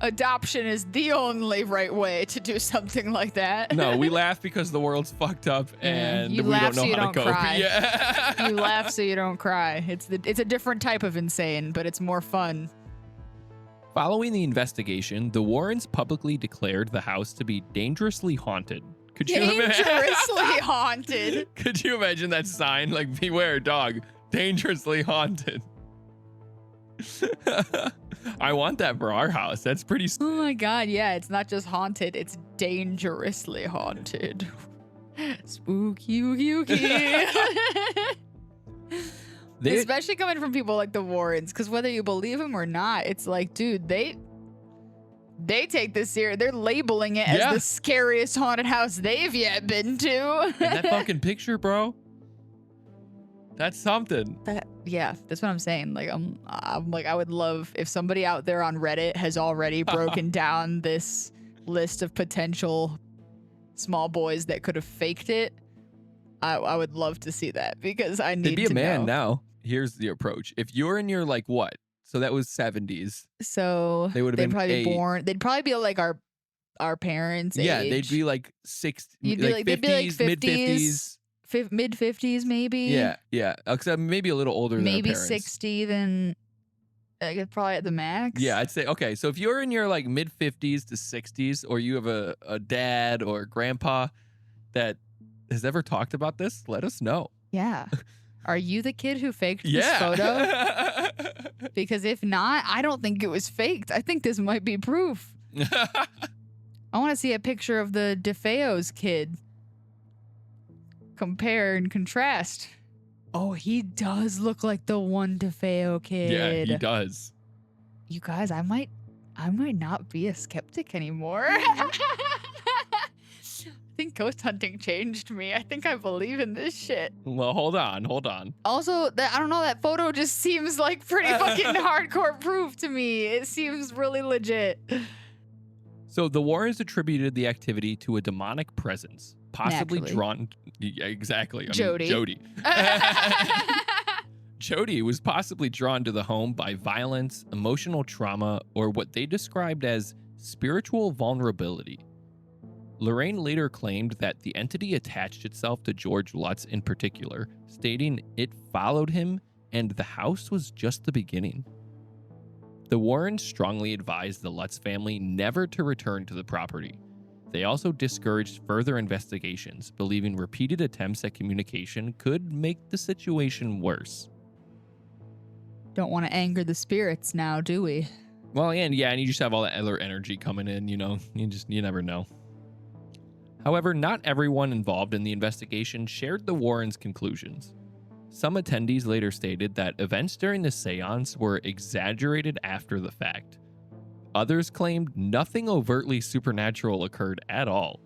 [SPEAKER 2] Adoption is the only right way to do something like that.
[SPEAKER 1] No, we laugh because the world's fucked up and we don't know how to cope.
[SPEAKER 2] Cry.
[SPEAKER 1] Yeah.
[SPEAKER 2] You laugh so you don't cry. It's a different type of insane, but it's more fun.
[SPEAKER 1] Following the investigation, the Warrens publicly declared the house to be dangerously haunted. Could you
[SPEAKER 2] Dangerously haunted.
[SPEAKER 1] Could you imagine that sign, like, beware, dog, dangerously haunted? I want that for our house. That's pretty.
[SPEAKER 2] Oh my God, yeah, it's not just haunted, it's dangerously haunted. Spooky, ooky. Especially coming from people like the Warrens, because whether you believe them or not, it's like, dude, they take this serious. They're labeling it as the scariest haunted house they've yet been to.
[SPEAKER 1] And that fucking picture, bro. That's something.
[SPEAKER 2] Yeah, that's what I'm saying. Like, I'm like, I would love if somebody out there on Reddit has already broken down this list of potential small boys that could have faked it. I would love to see that because I need to know.
[SPEAKER 1] They'd be a man now. Here's the approach. If you're in your, like, what? So that was 70s.
[SPEAKER 2] So
[SPEAKER 1] they would have been
[SPEAKER 2] probably born. They'd probably be like our parents' age.
[SPEAKER 1] Yeah, they'd be like 60,
[SPEAKER 2] like 50s,
[SPEAKER 1] mid 50s.
[SPEAKER 2] Mid 50s, maybe.
[SPEAKER 1] Yeah. Except maybe a little older than
[SPEAKER 2] maybe
[SPEAKER 1] their parents.
[SPEAKER 2] 60, then I guess probably at the max.
[SPEAKER 1] Yeah, I'd say, okay, so if you're in your, like, mid 50s to 60s, or you have a dad or grandpa that has ever talked about this, let us know.
[SPEAKER 2] Yeah. Are you the kid who faked this photo? Because if not, I don't think it was faked. I think this might be proof. I want to see a picture of the DeFeo's kid. Compare and contrast. Oh, he does look like the one DeFeo kid.
[SPEAKER 1] Yeah, he does.
[SPEAKER 2] You guys, I might not be a skeptic anymore. I think ghost hunting changed me. I think I believe in this shit.
[SPEAKER 1] Well, hold on.
[SPEAKER 2] Also, I don't know, that photo just seems like pretty fucking hardcore proof to me. It seems really legit.
[SPEAKER 1] So the Warrens attributed the activity to a demonic presence, possibly drawn. Yeah, exactly.
[SPEAKER 2] Jodi.
[SPEAKER 1] Jodi was possibly drawn to the home by violence, emotional trauma, or what they described as spiritual vulnerability. Lorraine later claimed that the entity attached itself to George Lutz in particular, stating it followed him and the house was just the beginning. The Warrens strongly advised the Lutz family never to return to the property. They also discouraged further investigations, believing repeated attempts at communication could make the situation worse.
[SPEAKER 2] Don't want to anger the spirits now, do we?
[SPEAKER 1] Well, and you just have all that other energy coming in, you know, you never know. However, not everyone involved in the investigation shared the Warrens' conclusions. Some attendees later stated that events during the séance were exaggerated after the fact. Others claimed nothing overtly supernatural occurred at all.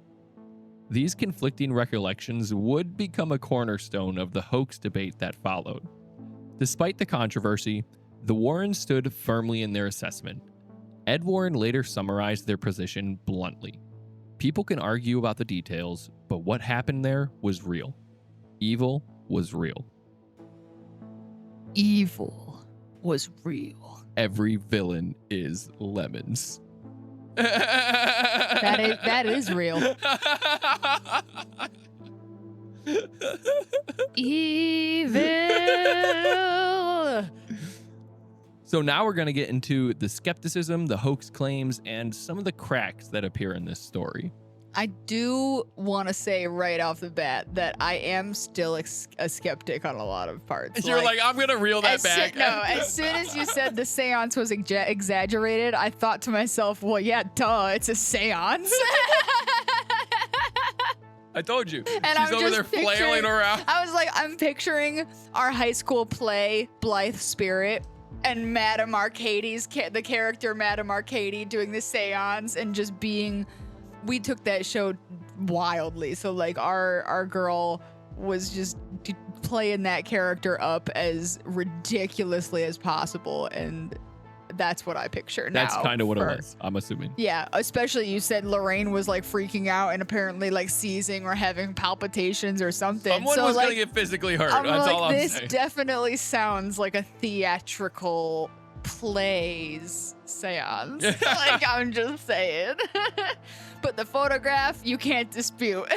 [SPEAKER 1] These conflicting recollections would become a cornerstone of the hoax debate that followed. Despite the controversy, the Warrens stood firmly in their assessment. Ed Warren later summarized their position bluntly. People can argue about the details, but what happened there was real. Evil was real.
[SPEAKER 2] Evil was real.
[SPEAKER 1] Every villain is Lemons.
[SPEAKER 2] That is real. Evil.
[SPEAKER 1] So now we're going to get into the skepticism, the hoax claims, and some of the cracks that appear in this story.
[SPEAKER 2] I do want to say right off the bat that I am still a skeptic on a lot of parts.
[SPEAKER 1] You're like I'm going to reel that back.
[SPEAKER 2] As soon as you said the seance was exaggerated, I thought to myself, well, yeah, duh, it's a seance.
[SPEAKER 1] I told you.
[SPEAKER 2] And
[SPEAKER 1] she's over there flailing around.
[SPEAKER 2] I was like, I'm picturing our high school play, Blithe Spirit, And Madame Arcady's the character Madame Arcady doing the seance and just being, we took that show wildly. So like our girl was just playing that character up as ridiculously as possible, and that's what I picture now.
[SPEAKER 1] That's kind of what it was, I'm assuming.
[SPEAKER 2] Yeah, especially you said Lorraine was like freaking out and apparently like seizing or having palpitations or something.
[SPEAKER 1] Someone was gonna get physically hurt. That's all I'm saying.
[SPEAKER 2] This definitely sounds like a theatrical plays seance. Like, I'm just saying. But the photograph, you can't dispute.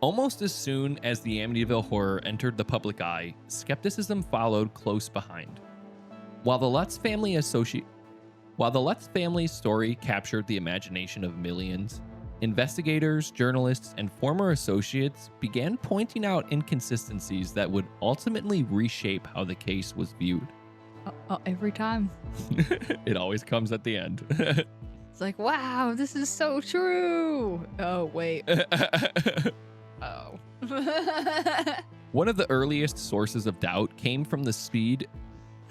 [SPEAKER 1] Almost as soon as the Amityville horror entered the public eye, skepticism followed close behind. While the Lutz family's story captured the imagination of millions, investigators, journalists, and former associates began pointing out inconsistencies that would ultimately reshape how the case was viewed.
[SPEAKER 2] Every time.
[SPEAKER 1] It always comes at the end.
[SPEAKER 2] It's like, wow, this is so true. Oh, wait. Oh.
[SPEAKER 1] One of the earliest sources of doubt came from the speed.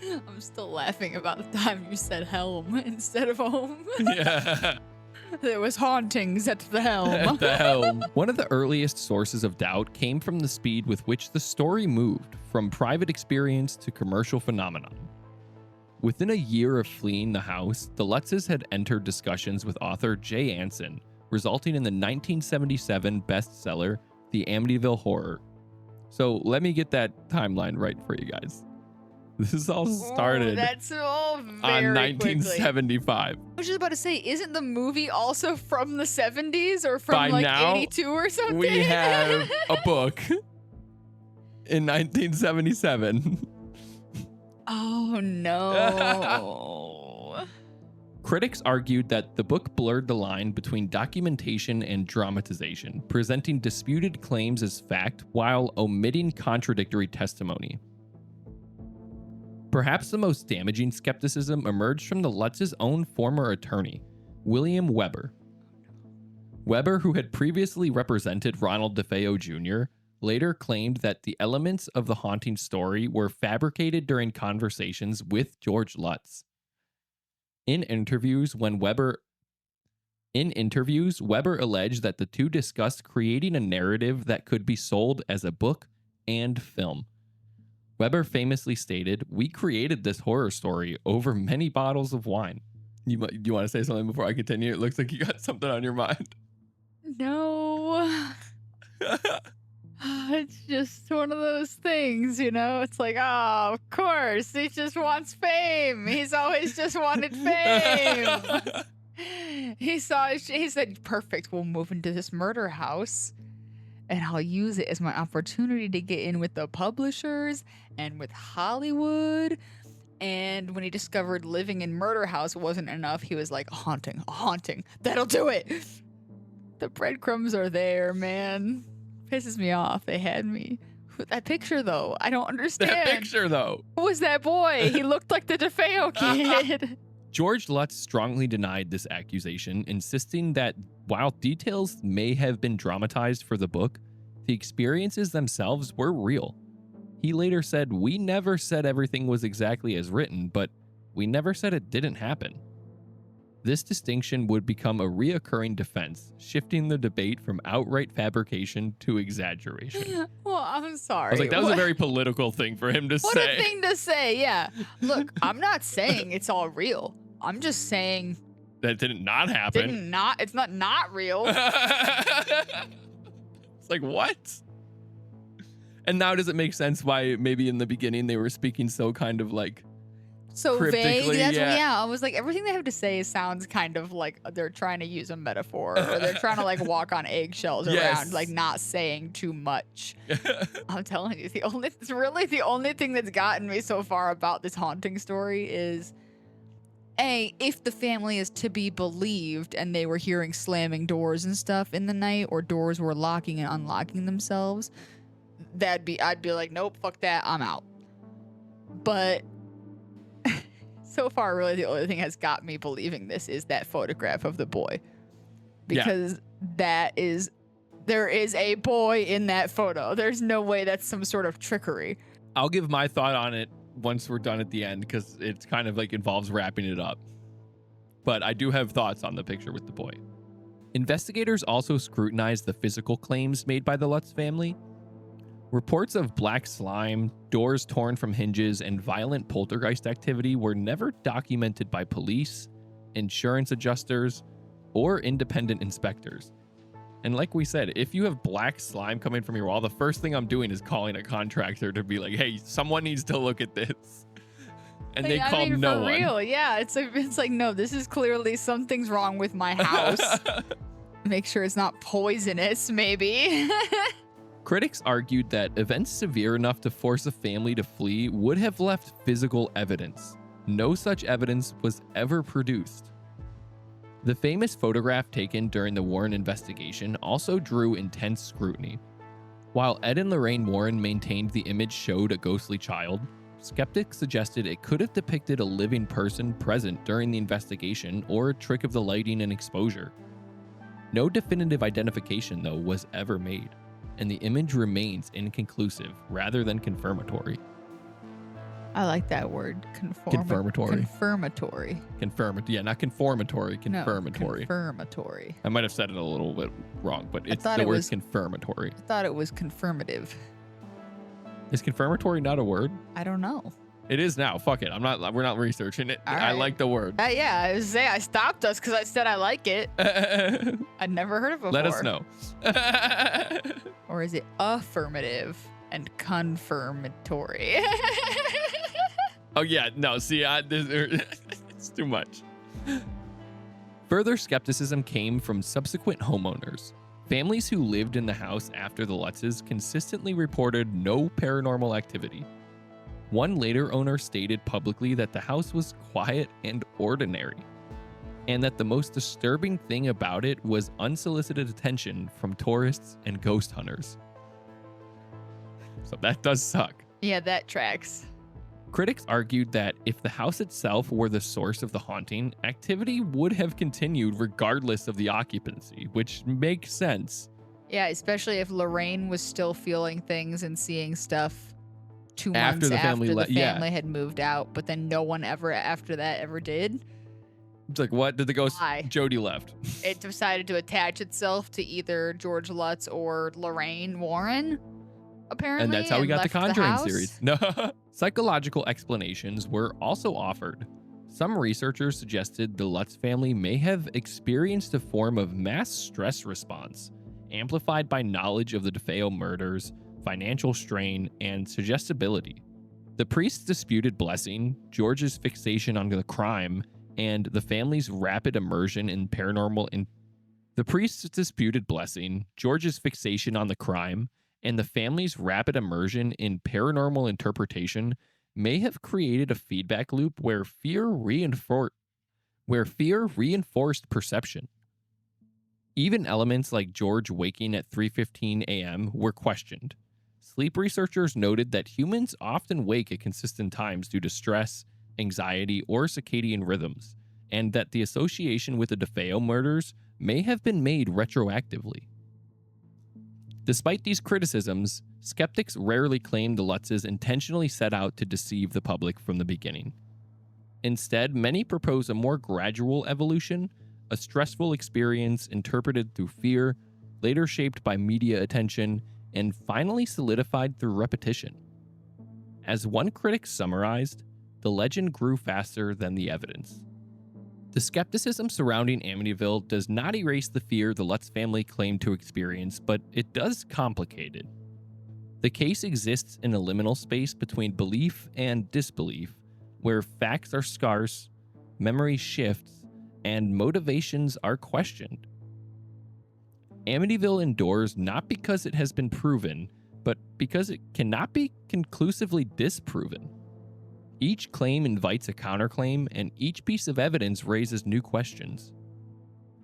[SPEAKER 2] I'm still laughing about the time you said helm instead of home.
[SPEAKER 1] Yeah.
[SPEAKER 2] There was hauntings at the helm.
[SPEAKER 1] At the helm. One of the earliest sources of doubt came from the speed with which the story moved from private experience to commercial phenomenon. Within a year of fleeing the house, the Lutzes had entered discussions with author Jay Anson, resulting in the 1977 bestseller, The Amityville Horror. So let me get that timeline right for you guys. This all started
[SPEAKER 2] that's all
[SPEAKER 1] on 1975.
[SPEAKER 2] Quickly. I was just about to say, isn't the movie also from the 70s or from
[SPEAKER 1] By
[SPEAKER 2] like
[SPEAKER 1] now,
[SPEAKER 2] 82 or something?
[SPEAKER 1] We have a book in 1977.
[SPEAKER 2] Oh, no.
[SPEAKER 1] Critics argued that the book blurred the line between documentation and dramatization, presenting disputed claims as fact while omitting contradictory testimony. Perhaps the most damaging skepticism emerged from the Lutz's own former attorney, William Weber. Weber, who had previously represented Ronald DeFeo Jr., later claimed that the elements of the haunting story were fabricated during conversations with George Lutz. In interviews, Weber alleged that the two discussed creating a narrative that could be sold as a book and film. Weber famously stated, "We created this horror story over many bottles of wine." You want to say something before I continue? It looks like you got something on your mind.
[SPEAKER 2] No. It's just one of those things, you know? It's like, oh, of course. He just wants fame. He's always just wanted fame. He said, perfect, we'll move into this murder house and I'll use it as my opportunity to get in with the publishers and with Hollywood. And when he discovered living in murder house wasn't enough, he was like, a haunting. That'll do it. The breadcrumbs are there, man. Pisses me off. They had me. That picture, though, I don't understand.
[SPEAKER 1] That picture, though.
[SPEAKER 2] Who was that boy? He looked like the DeFeo kid.
[SPEAKER 1] George Lutz strongly denied this accusation, insisting that while details may have been dramatized for the book, the experiences themselves were real. He later said, "We never said everything was exactly as written, but we never said it didn't happen." This distinction would become a reoccurring defense, shifting the debate from outright fabrication to exaggeration.
[SPEAKER 2] Well, I'm sorry.
[SPEAKER 1] I was like, that was a very political thing for him to say.
[SPEAKER 2] What a thing to say, yeah. Look, I'm not saying it's all real. I'm just saying
[SPEAKER 1] that did not happen.
[SPEAKER 2] It's not real.
[SPEAKER 1] It's like, what? And now does it make sense why maybe in the beginning they were speaking so kind of like
[SPEAKER 2] so vague?
[SPEAKER 1] Yeah.
[SPEAKER 2] I was like, everything they have to say sounds kind of like they're trying to use a metaphor or they're trying to like walk on eggshells around, like not saying too much. I'm telling you, the only thing that's gotten me so far about this haunting story is, if the family is to be believed and they were hearing slamming doors and stuff in the night, or doors were locking and unlocking themselves, I'd be like, nope, fuck that, I'm out. But so far, really, the only thing that's got me believing this is that photograph of the boy. Because there is a boy in that photo. There's no way that's some sort of trickery.
[SPEAKER 1] I'll give my thought on it once we're done at the end, because it's kind of like involves wrapping it up. But I do have thoughts on the picture with the boy. Investigators also scrutinized the physical claims made by the Lutz family. Reports of black slime, doors torn from hinges, and violent poltergeist activity were never documented by police, insurance adjusters, or independent inspectors. And like we said, if you have black slime coming from your wall, the first thing I'm doing is calling a contractor to be like, hey, someone needs to look at this. And they called no one.
[SPEAKER 2] For real, yeah. It's like, no, this is clearly something's wrong with my house. Make sure it's not poisonous, maybe.
[SPEAKER 1] Critics argued that events severe enough to force a family to flee would have left physical evidence. No such evidence was ever produced. The famous photograph taken during the Warren investigation also drew intense scrutiny. While Ed and Lorraine Warren maintained the image showed a ghostly child, skeptics suggested it could have depicted a living person present during the investigation or a trick of the lighting and exposure. No definitive identification, though, was ever made, and the image remains inconclusive rather than confirmatory.
[SPEAKER 2] I like that word,
[SPEAKER 1] confirmatory.
[SPEAKER 2] Confirmatory.
[SPEAKER 1] Yeah, not conformatory, confirmatory.
[SPEAKER 2] No, confirmatory.
[SPEAKER 1] I might have said it a little bit wrong, but it's the word confirmatory.
[SPEAKER 2] I thought it was confirmative.
[SPEAKER 1] Is confirmatory not a word?
[SPEAKER 2] I don't know.
[SPEAKER 1] It is now. Fuck it. We're not researching it. I like the word.
[SPEAKER 2] Yeah, I stopped us because I said I like it. I'd never heard of it before.
[SPEAKER 1] Let us know.
[SPEAKER 2] Or is it affirmative and confirmatory?
[SPEAKER 1] Oh, yeah. No, see, it's too much. Further skepticism came from subsequent homeowners. Families who lived in the house after the Lutzes consistently reported no paranormal activity. One later owner stated publicly that the house was quiet and ordinary, and that the most disturbing thing about it was unsolicited attention from tourists and ghost hunters. So that does suck.
[SPEAKER 2] Yeah, that tracks.
[SPEAKER 1] Critics argued that if the house itself were the source of the haunting, activity would have continued regardless of the occupancy, which makes sense.
[SPEAKER 2] Yeah, especially if Lorraine was still feeling things and seeing stuff 2 months after the family had moved out, but then no one ever after that ever did.
[SPEAKER 1] It's like, what? Did the ghost? Jodi left.
[SPEAKER 2] It decided to attach itself to either George Lutz or Lorraine Warren, apparently.
[SPEAKER 1] And that's how we got the Conjuring series. No. Psychological explanations were also offered. Some researchers suggested the Lutz family may have experienced a form of mass stress response, amplified by knowledge of the DeFeo murders, financial strain, and suggestibility. The priest's disputed blessing, George's fixation on the crime, and the family's rapid immersion in paranormal The priest's disputed blessing, George's fixation on the crime, and the family's rapid immersion in paranormal interpretation may have created a feedback loop where fear reinforced perception. Even elements like George waking at 3:15 a.m. were questioned. Sleep researchers noted that humans often wake at consistent times due to stress, anxiety, or circadian rhythms, and that the association with the DeFeo murders may have been made retroactively. Despite these criticisms, skeptics rarely claim the Lutzes intentionally set out to deceive the public from the beginning. Instead, many propose a more gradual evolution, a stressful experience interpreted through fear, later shaped by media attention, and finally solidified through repetition. As one critic summarized, the legend grew faster than the evidence. The skepticism surrounding Amityville does not erase the fear the Lutz family claimed to experience, but it does complicate it. The case exists in a liminal space between belief and disbelief, where facts are scarce, memory shifts, and motivations are questioned. Amityville endures not because it has been proven, but because it cannot be conclusively disproven. Each claim invites a counterclaim, and each piece of evidence raises new questions.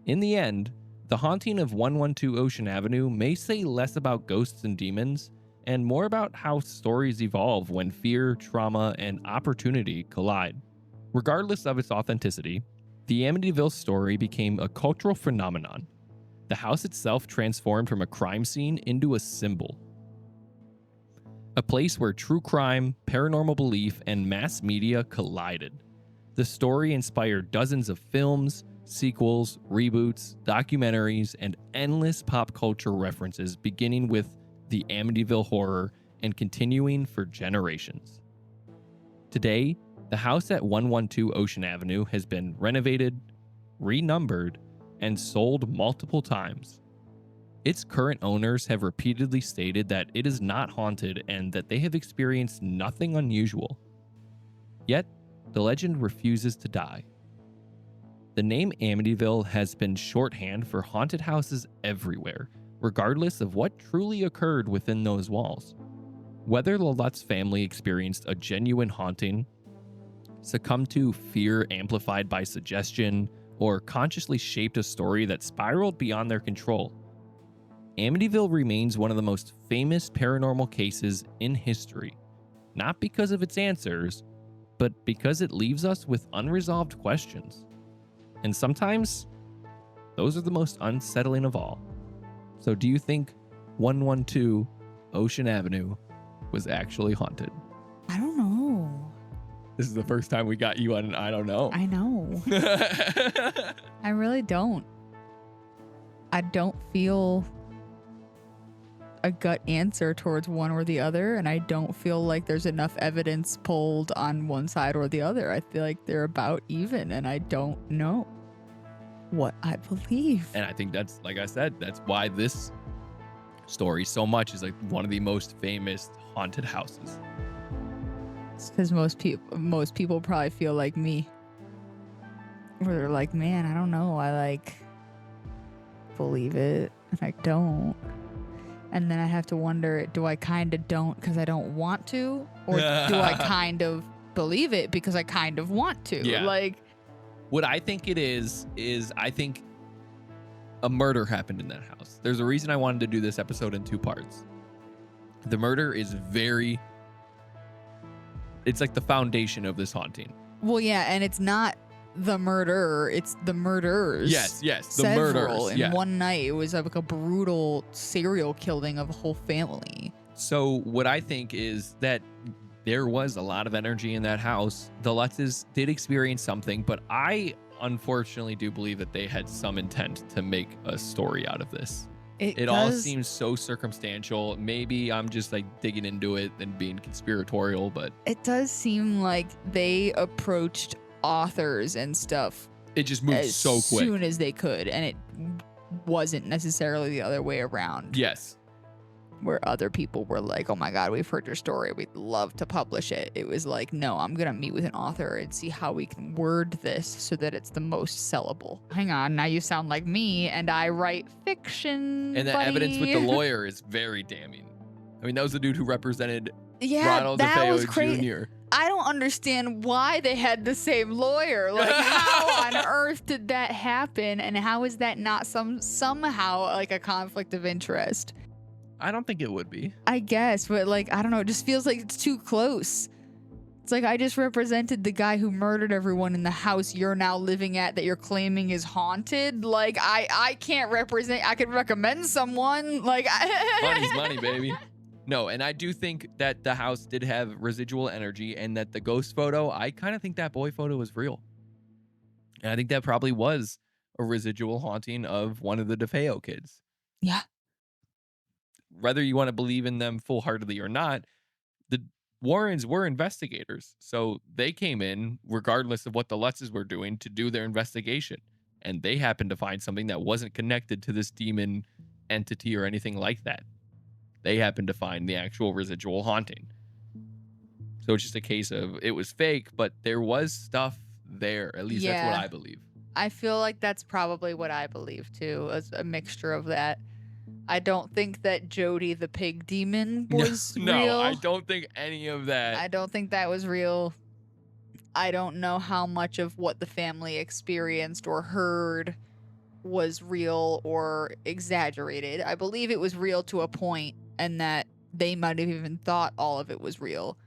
[SPEAKER 1] In the end, the haunting of 112 Ocean Avenue may say less about ghosts and demons, and more about how stories evolve when fear, trauma, and opportunity collide. Regardless of its authenticity, the Amityville story became a cultural phenomenon. The house itself transformed from a crime scene into a symbol. a place where true crime, paranormal belief, and mass media collided. The story inspired dozens of films, sequels, reboots, documentaries, and endless pop culture references, beginning with the Amityville Horror and continuing for generations. Today, the house at 112 Ocean Avenue has been renovated, renumbered, and sold multiple times. Its current owners have repeatedly stated that it is not haunted and that they have experienced nothing unusual. Yet, the legend refuses to die. The name Amityville has been shorthand for haunted houses everywhere, regardless of what truly occurred within those walls. Whether the Lutz family experienced a genuine haunting, succumbed to fear amplified by suggestion, or consciously shaped a story that spiraled beyond their control, Amityville remains one of the most famous paranormal cases in history, not because of its answers, but because it leaves us with unresolved questions. And sometimes, those are the most unsettling of all. So do you think 112 Ocean Avenue was actually haunted?
[SPEAKER 2] I don't know.
[SPEAKER 1] This is the first time we got you on an I don't know.
[SPEAKER 2] I know. I really don't. I don't feel a gut answer towards one or the other, and I don't feel like there's enough evidence pulled on one side or the other. I feel like they're about even, and I don't know what I believe.
[SPEAKER 1] And I think that's, like I said, that's why this story so much is like one of the most famous haunted houses.
[SPEAKER 2] It's because most people probably feel like me, where they're like, man, I don't know, I like believe it and I don't. And then I have to wonder, do I kind of don't because I don't want to? Or do I kind of believe it because I kind of want to?
[SPEAKER 1] Yeah.
[SPEAKER 2] Like,
[SPEAKER 1] what I think it is I think a murder happened in that house. There's a reason I wanted to do this episode in 2 parts. The murder is it's like the foundation of this haunting.
[SPEAKER 2] well, yeah, and it's not the murderer, it's the murderers.
[SPEAKER 1] Yes, the
[SPEAKER 2] Several
[SPEAKER 1] murders.
[SPEAKER 2] in one night. It was like a brutal serial killing of a whole family.
[SPEAKER 1] So what I think is that there was a lot of energy in that house. The Lutzes did experience something, but I unfortunately do believe that they had some intent to make a story out of this. It all seems so circumstantial. Maybe I'm just like digging into it and being conspiratorial, but
[SPEAKER 2] it does seem like they approached authors and stuff.
[SPEAKER 1] It just moved so quick.
[SPEAKER 2] As soon as they could, and it wasn't necessarily the other way around.
[SPEAKER 1] Yes.
[SPEAKER 2] Where other people were like, oh my God, we've heard your story, we'd love to publish it. It was like, no, I'm gonna meet with an author and see how we can word this so that it's the most sellable. Hang on, now you sound like me and I write fiction,
[SPEAKER 1] And the
[SPEAKER 2] buddy.
[SPEAKER 1] evidence with the lawyer is very damning. I mean, that was the dude who represented
[SPEAKER 2] Yeah,
[SPEAKER 1] Ronald
[SPEAKER 2] that was
[SPEAKER 1] DeFeo
[SPEAKER 2] crazy.
[SPEAKER 1] Jr.
[SPEAKER 2] I don't understand why they had the same lawyer. Like, how on earth did that happen? And how is that not somehow like a conflict of interest?
[SPEAKER 1] I don't think it would be.
[SPEAKER 2] I guess, but like, I don't know. It just feels like it's too close. It's like I just represented the guy who murdered everyone in the house you're now living at that you're claiming is haunted. Like, I can't represent. I could recommend someone. Like,
[SPEAKER 1] Money's money, baby. No, and I do think that the house did have residual energy and that the ghost photo, I kind of think that boy photo was real. And I think that probably was a residual haunting of one of the DeFeo kids.
[SPEAKER 2] Yeah.
[SPEAKER 1] Whether you want to believe in them full-heartedly or not, the Warrens were investigators. So they came in, regardless of what the Lutzes were doing, to do their investigation. And they happened to find something that wasn't connected to this demon entity or anything like that. They happened to find the actual residual haunting. So it's just a case of it was fake, but there was stuff there. At least that's what I believe.
[SPEAKER 2] I feel like that's probably what I believe too, as a mixture of that. I don't think that Jodi the pig demon was real.
[SPEAKER 1] No, I don't think any of that.
[SPEAKER 2] I don't think that was real. I don't know how much of what the family experienced or heard was real or exaggerated. I believe it was real to a point, and that they might have even thought all of it was real.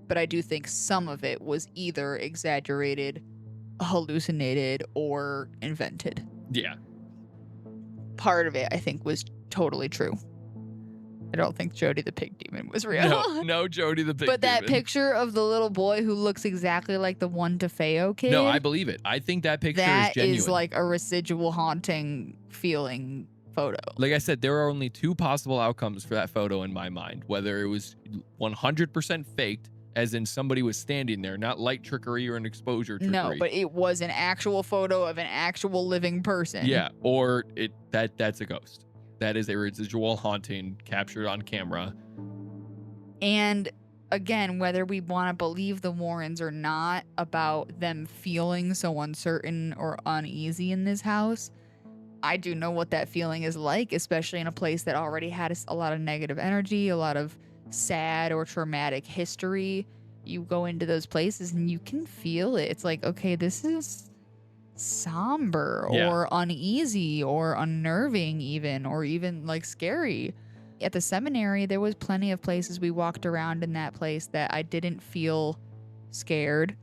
[SPEAKER 2] But I do think some of it was either exaggerated, hallucinated, or invented.
[SPEAKER 1] Yeah.
[SPEAKER 2] Part of it, I think, was totally true. I don't think Jodi the pig demon was real.
[SPEAKER 1] No, Jodi the pig
[SPEAKER 2] But that
[SPEAKER 1] demon.
[SPEAKER 2] picture of the little boy who looks exactly like the one DeFeo kid.
[SPEAKER 1] No, I believe it. I think that picture is genuine.
[SPEAKER 2] That is like a residual haunting feeling photo.
[SPEAKER 1] Like I said, there are only two possible outcomes for that photo in my mind. Whether it was 100% faked, as in somebody was standing there, not light trickery or an exposure trickery.
[SPEAKER 2] No, but it was an actual photo of an actual living person.
[SPEAKER 1] Yeah, or that's a ghost. That is a residual haunting captured on camera.
[SPEAKER 2] And again, whether we want to believe the Warrens or not about them feeling so uncertain or uneasy in this house, I do know what that feeling is like, especially in a place that already had a lot of negative energy, a lot of sad or traumatic history. You go into those places and you can feel it. It's like, okay, this is somber or uneasy or unnerving even, or even like scary. At the seminary, there was plenty of places we walked around in that place that I didn't feel scared.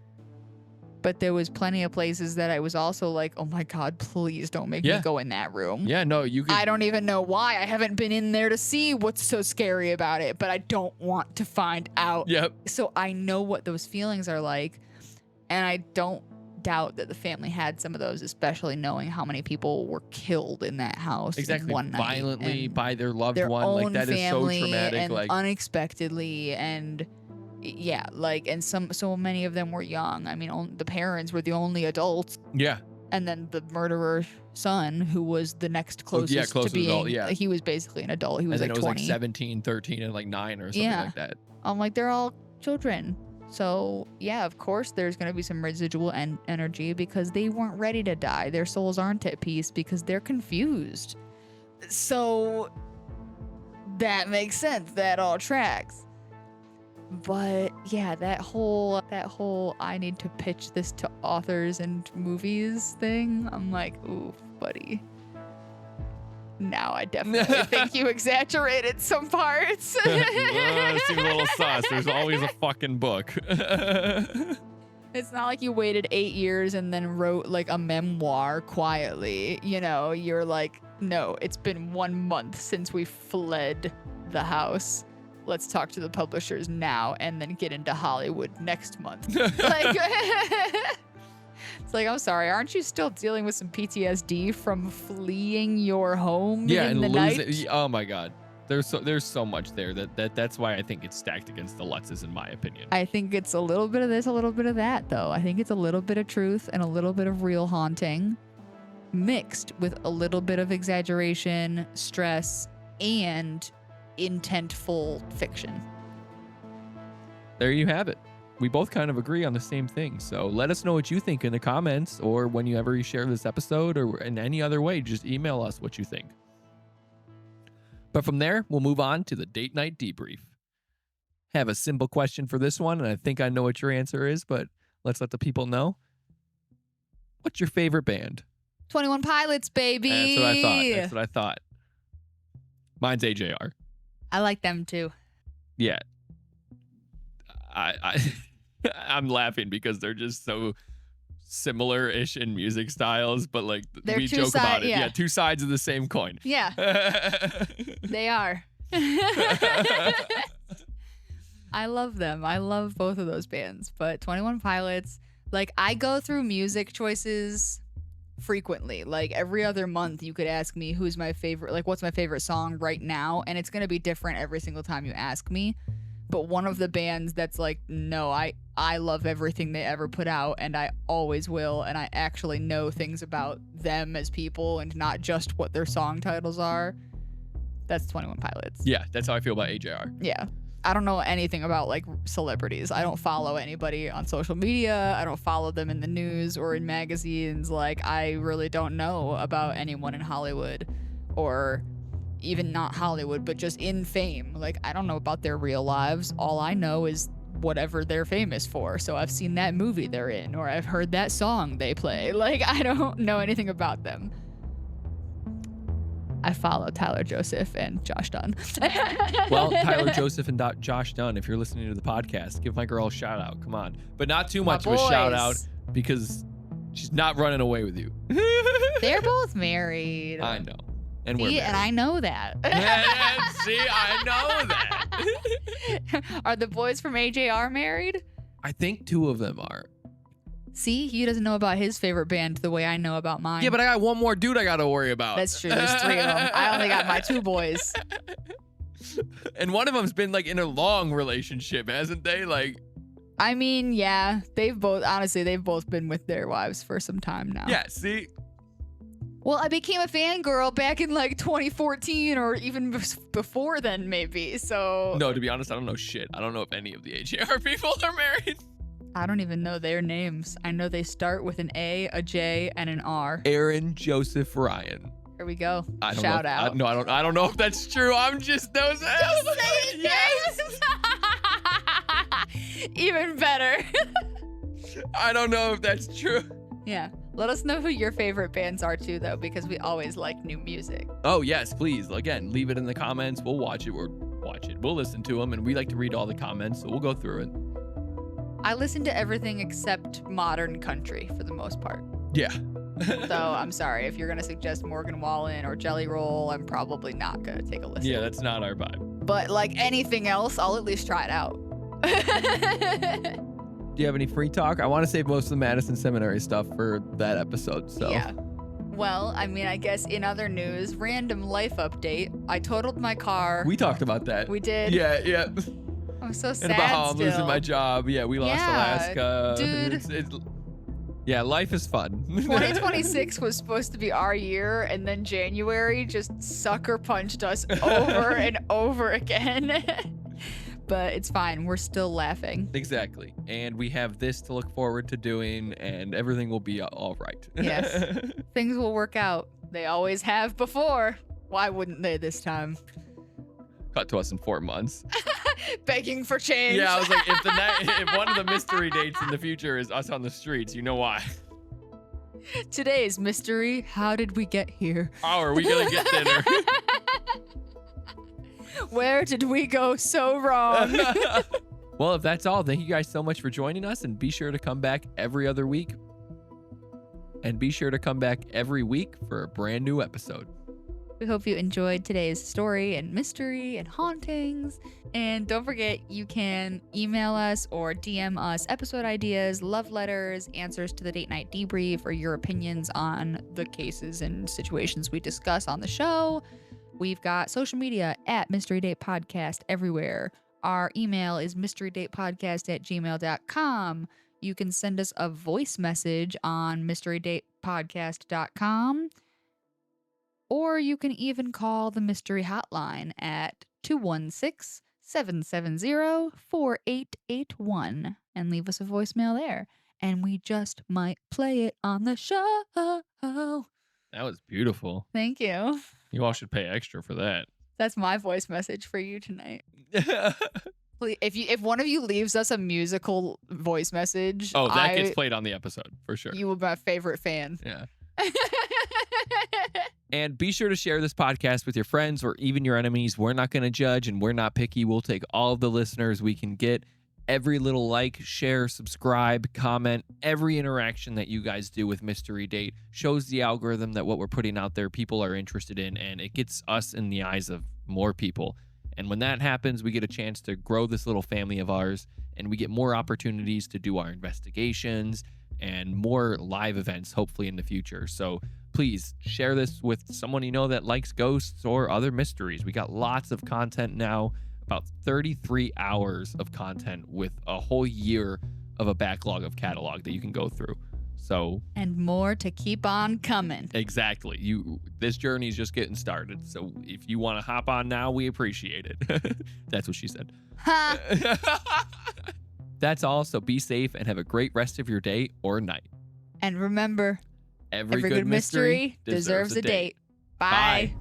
[SPEAKER 2] But there was plenty of places that I was also like, oh my God, please don't make me go in that room.
[SPEAKER 1] Yeah, no, you could.
[SPEAKER 2] I don't even know why. I haven't been in there to see what's so scary about it, but I don't want to find out.
[SPEAKER 1] Yep.
[SPEAKER 2] So I know what those feelings are like. And I don't doubt that the family had some of those, especially knowing how many people were killed in that house.
[SPEAKER 1] Exactly.
[SPEAKER 2] One night.
[SPEAKER 1] Violently by their loved
[SPEAKER 2] their
[SPEAKER 1] one.
[SPEAKER 2] Own
[SPEAKER 1] Like that
[SPEAKER 2] family,
[SPEAKER 1] is so traumatic.
[SPEAKER 2] And
[SPEAKER 1] like
[SPEAKER 2] unexpectedly, and yeah, like, and so many of them were young. I mean, the parents were the only adults.
[SPEAKER 1] Yeah.
[SPEAKER 2] And then the murderer son, who was the next closest to being,
[SPEAKER 1] adult,
[SPEAKER 2] he was basically an adult. He was
[SPEAKER 1] and
[SPEAKER 2] like
[SPEAKER 1] then it
[SPEAKER 2] 20.
[SPEAKER 1] was like 17, 13, and like 9 or something like that.
[SPEAKER 2] I'm like, they're all children. So yeah, of course there's going to be some residual energy because they weren't ready to die. Their souls aren't at peace because they're confused. So that makes sense. That all tracks. But yeah, that whole I need to pitch this to authors and movies thing, I'm like, ooh, buddy. Now I definitely think you exaggerated some parts.
[SPEAKER 1] Seems a little sus. There's always a fucking book.
[SPEAKER 2] It's not like you waited 8 years and then wrote like a memoir quietly. You know, you're like, no, it's been 1 month since we fled the house. Let's talk to the publishers now and then get into Hollywood next month. Like, it's like, I'm sorry, aren't you still dealing with some PTSD from fleeing your home in the night?
[SPEAKER 1] Oh my God. There's so much there that's why I think it's stacked against the Lutzes, in my opinion.
[SPEAKER 2] I think it's a little bit of this, a little bit of that, though. I think it's a little bit of truth and a little bit of real haunting mixed with a little bit of exaggeration, stress, and intentful fiction.
[SPEAKER 1] There you have it. We both kind of agree on the same thing. So let us know what you think in the comments, or whenever you share this episode, or in any other way, just email us what you think. But from there, we'll move on to the date night debrief. Have a simple question for this one, and I think I know what your answer is, but let's let the people know. What's your favorite band?
[SPEAKER 2] 21 Pilots, baby.
[SPEAKER 1] That's what I thought. Mine's AJR.
[SPEAKER 2] I like them too.
[SPEAKER 1] Yeah. I'm laughing because they're just so similar-ish in music styles, but like we joke about it. Yeah, two sides of the same coin.
[SPEAKER 2] Yeah. They are. I love them. I love both of those bands, but 21 Pilots, like, I go through music choices frequently. Like every other month you could ask me who's my favorite, like what's my favorite song right now, and it's going to be different every single time you ask me. But one of the bands that's like, no, I love everything they ever put out, and I always will, and I actually know things about them as people and not just what their song titles are, that's 21 Pilots.
[SPEAKER 1] Yeah, that's how I feel about AJR.
[SPEAKER 2] Yeah. I don't know anything about like celebrities. I don't follow anybody on social media. I don't follow them in the news or in magazines. Like, I really don't know about anyone in Hollywood, or even not Hollywood, but just in fame. Like, I don't know about their real lives. All I know is whatever they're famous for. So I've seen that movie they're in, or I've heard that song they play. Like, I don't know anything about them. I follow Tyler Joseph and Josh Dunn.
[SPEAKER 1] Well, Tyler Joseph and Josh Dunn, if you're listening to the podcast, give my girl a shout out. Come on. But not too much of a shout out, because she's not running away with you.
[SPEAKER 2] They're both married.
[SPEAKER 1] I know. And we're
[SPEAKER 2] See,
[SPEAKER 1] married.
[SPEAKER 2] and I know that.
[SPEAKER 1] See, I know that.
[SPEAKER 2] Are the boys from AJR married?
[SPEAKER 1] I think 2 of them are.
[SPEAKER 2] See, he doesn't know about his favorite band the way I know about mine.
[SPEAKER 1] Yeah, but I got one more dude I got to worry about.
[SPEAKER 2] That's true. There's 3 of them. I only got my 2 boys.
[SPEAKER 1] And one of them's been like in a long relationship, hasn't they? Like,
[SPEAKER 2] I mean, yeah, they've both been with their wives for some time now.
[SPEAKER 1] yeah, see?
[SPEAKER 2] Well, I became a fangirl back in like 2014 or even before then, maybe. So.
[SPEAKER 1] No, to be honest, I don't know shit. I don't know if any of the AJR people are married.
[SPEAKER 2] I don't even know their names. I know they start with an A, a J, and an R.
[SPEAKER 1] Aaron Joseph Ryan.
[SPEAKER 2] Here we go.
[SPEAKER 1] I don't
[SPEAKER 2] Shout
[SPEAKER 1] know
[SPEAKER 2] out.
[SPEAKER 1] I don't know if that's true. I'm just those.
[SPEAKER 2] Just say yes. Even better.
[SPEAKER 1] I don't know if that's true.
[SPEAKER 2] Yeah. Let us know who your favorite bands are too, though, because we always like new music.
[SPEAKER 1] Oh, yes, please. Again, leave it in the comments. We'll watch it. We'll listen to them, and we like to read all the comments, so we'll go through it.
[SPEAKER 2] I listen to everything except modern country for the most part.
[SPEAKER 1] Yeah.
[SPEAKER 2] So I'm sorry. If you're going to suggest Morgan Wallen or Jelly Roll, I'm probably not going to take a listen.
[SPEAKER 1] Yeah, that's not our vibe.
[SPEAKER 2] But like anything else, I'll at least try it out.
[SPEAKER 1] Do you have any free talk? I want to save most of the Madison Seminary stuff for that episode. So
[SPEAKER 2] Yeah. Well, I mean, I guess in other news, random life update. I totaled my car.
[SPEAKER 1] We talked about that.
[SPEAKER 2] We did.
[SPEAKER 1] Yeah.
[SPEAKER 2] I'm so sad.
[SPEAKER 1] And about how I'm
[SPEAKER 2] still.
[SPEAKER 1] losing my job. Yeah, we lost Alaska.
[SPEAKER 2] Dude.
[SPEAKER 1] Yeah, life is fun.
[SPEAKER 2] 2026 was supposed to be our year, and then January just sucker punched us over and over again. But it's fine. We're still laughing.
[SPEAKER 1] Exactly. And we have this to look forward to doing, and everything will be all right.
[SPEAKER 2] Yes. Things will work out. They always have before. Why wouldn't they this time?
[SPEAKER 1] Cut to us in 4 months.
[SPEAKER 2] Begging for change.
[SPEAKER 1] Yeah, I was like, if one of the mystery dates in the future is us on the streets, you know why.
[SPEAKER 2] Today's mystery, how did we get here?
[SPEAKER 1] How are we going to get dinner?
[SPEAKER 2] Where did we go so wrong?
[SPEAKER 1] Well, if that's all, thank you guys so much for joining us, and be sure to come back every other week. And be sure to come back every week for a brand new episode.
[SPEAKER 2] We hope you enjoyed today's story and mystery and hauntings. And don't forget, you can email us or DM us episode ideas, love letters, answers to the date night debrief, or your opinions on the cases and situations we discuss on the show. We've got social media at Mystery Date Podcast everywhere. Our email is mysterydatepodcast@gmail.com. You can send us a voice message on mysterydatepodcast.com. Or you can even call the mystery hotline at 216-770-4881 and leave us a voicemail there. And we just might play it on the show.
[SPEAKER 1] That was beautiful.
[SPEAKER 2] Thank you.
[SPEAKER 1] You all should pay extra for that.
[SPEAKER 2] That's my voice message for you tonight. Please, if one of you leaves us a musical voice message,
[SPEAKER 1] that gets played on the episode for sure.
[SPEAKER 2] You will be my favorite fan.
[SPEAKER 1] Yeah. And be sure to share this podcast with your friends or even your enemies. We're not going to judge, and we're not picky. We'll take all of the listeners we can get. Every little like, share, subscribe, comment, every interaction that you guys do with Mystery Date shows the algorithm that what we're putting out there people are interested in, and it gets us in the eyes of more people. And when that happens, we get a chance to grow this little family of ours, and we get more opportunities to do our investigations and more live events, hopefully in the future. So please share this with someone you know that likes ghosts or other mysteries. We got lots of content now, about 33 hours of content with a whole year of a backlog of catalog that you can go through. So,
[SPEAKER 2] and more to keep on coming.
[SPEAKER 1] Exactly. This journey is just getting started. So if you want to hop on now, we appreciate it. That's what she said. That's all. So be safe and have a great rest of your day or night.
[SPEAKER 2] And remember,
[SPEAKER 1] every good mystery deserves a date.
[SPEAKER 2] Bye.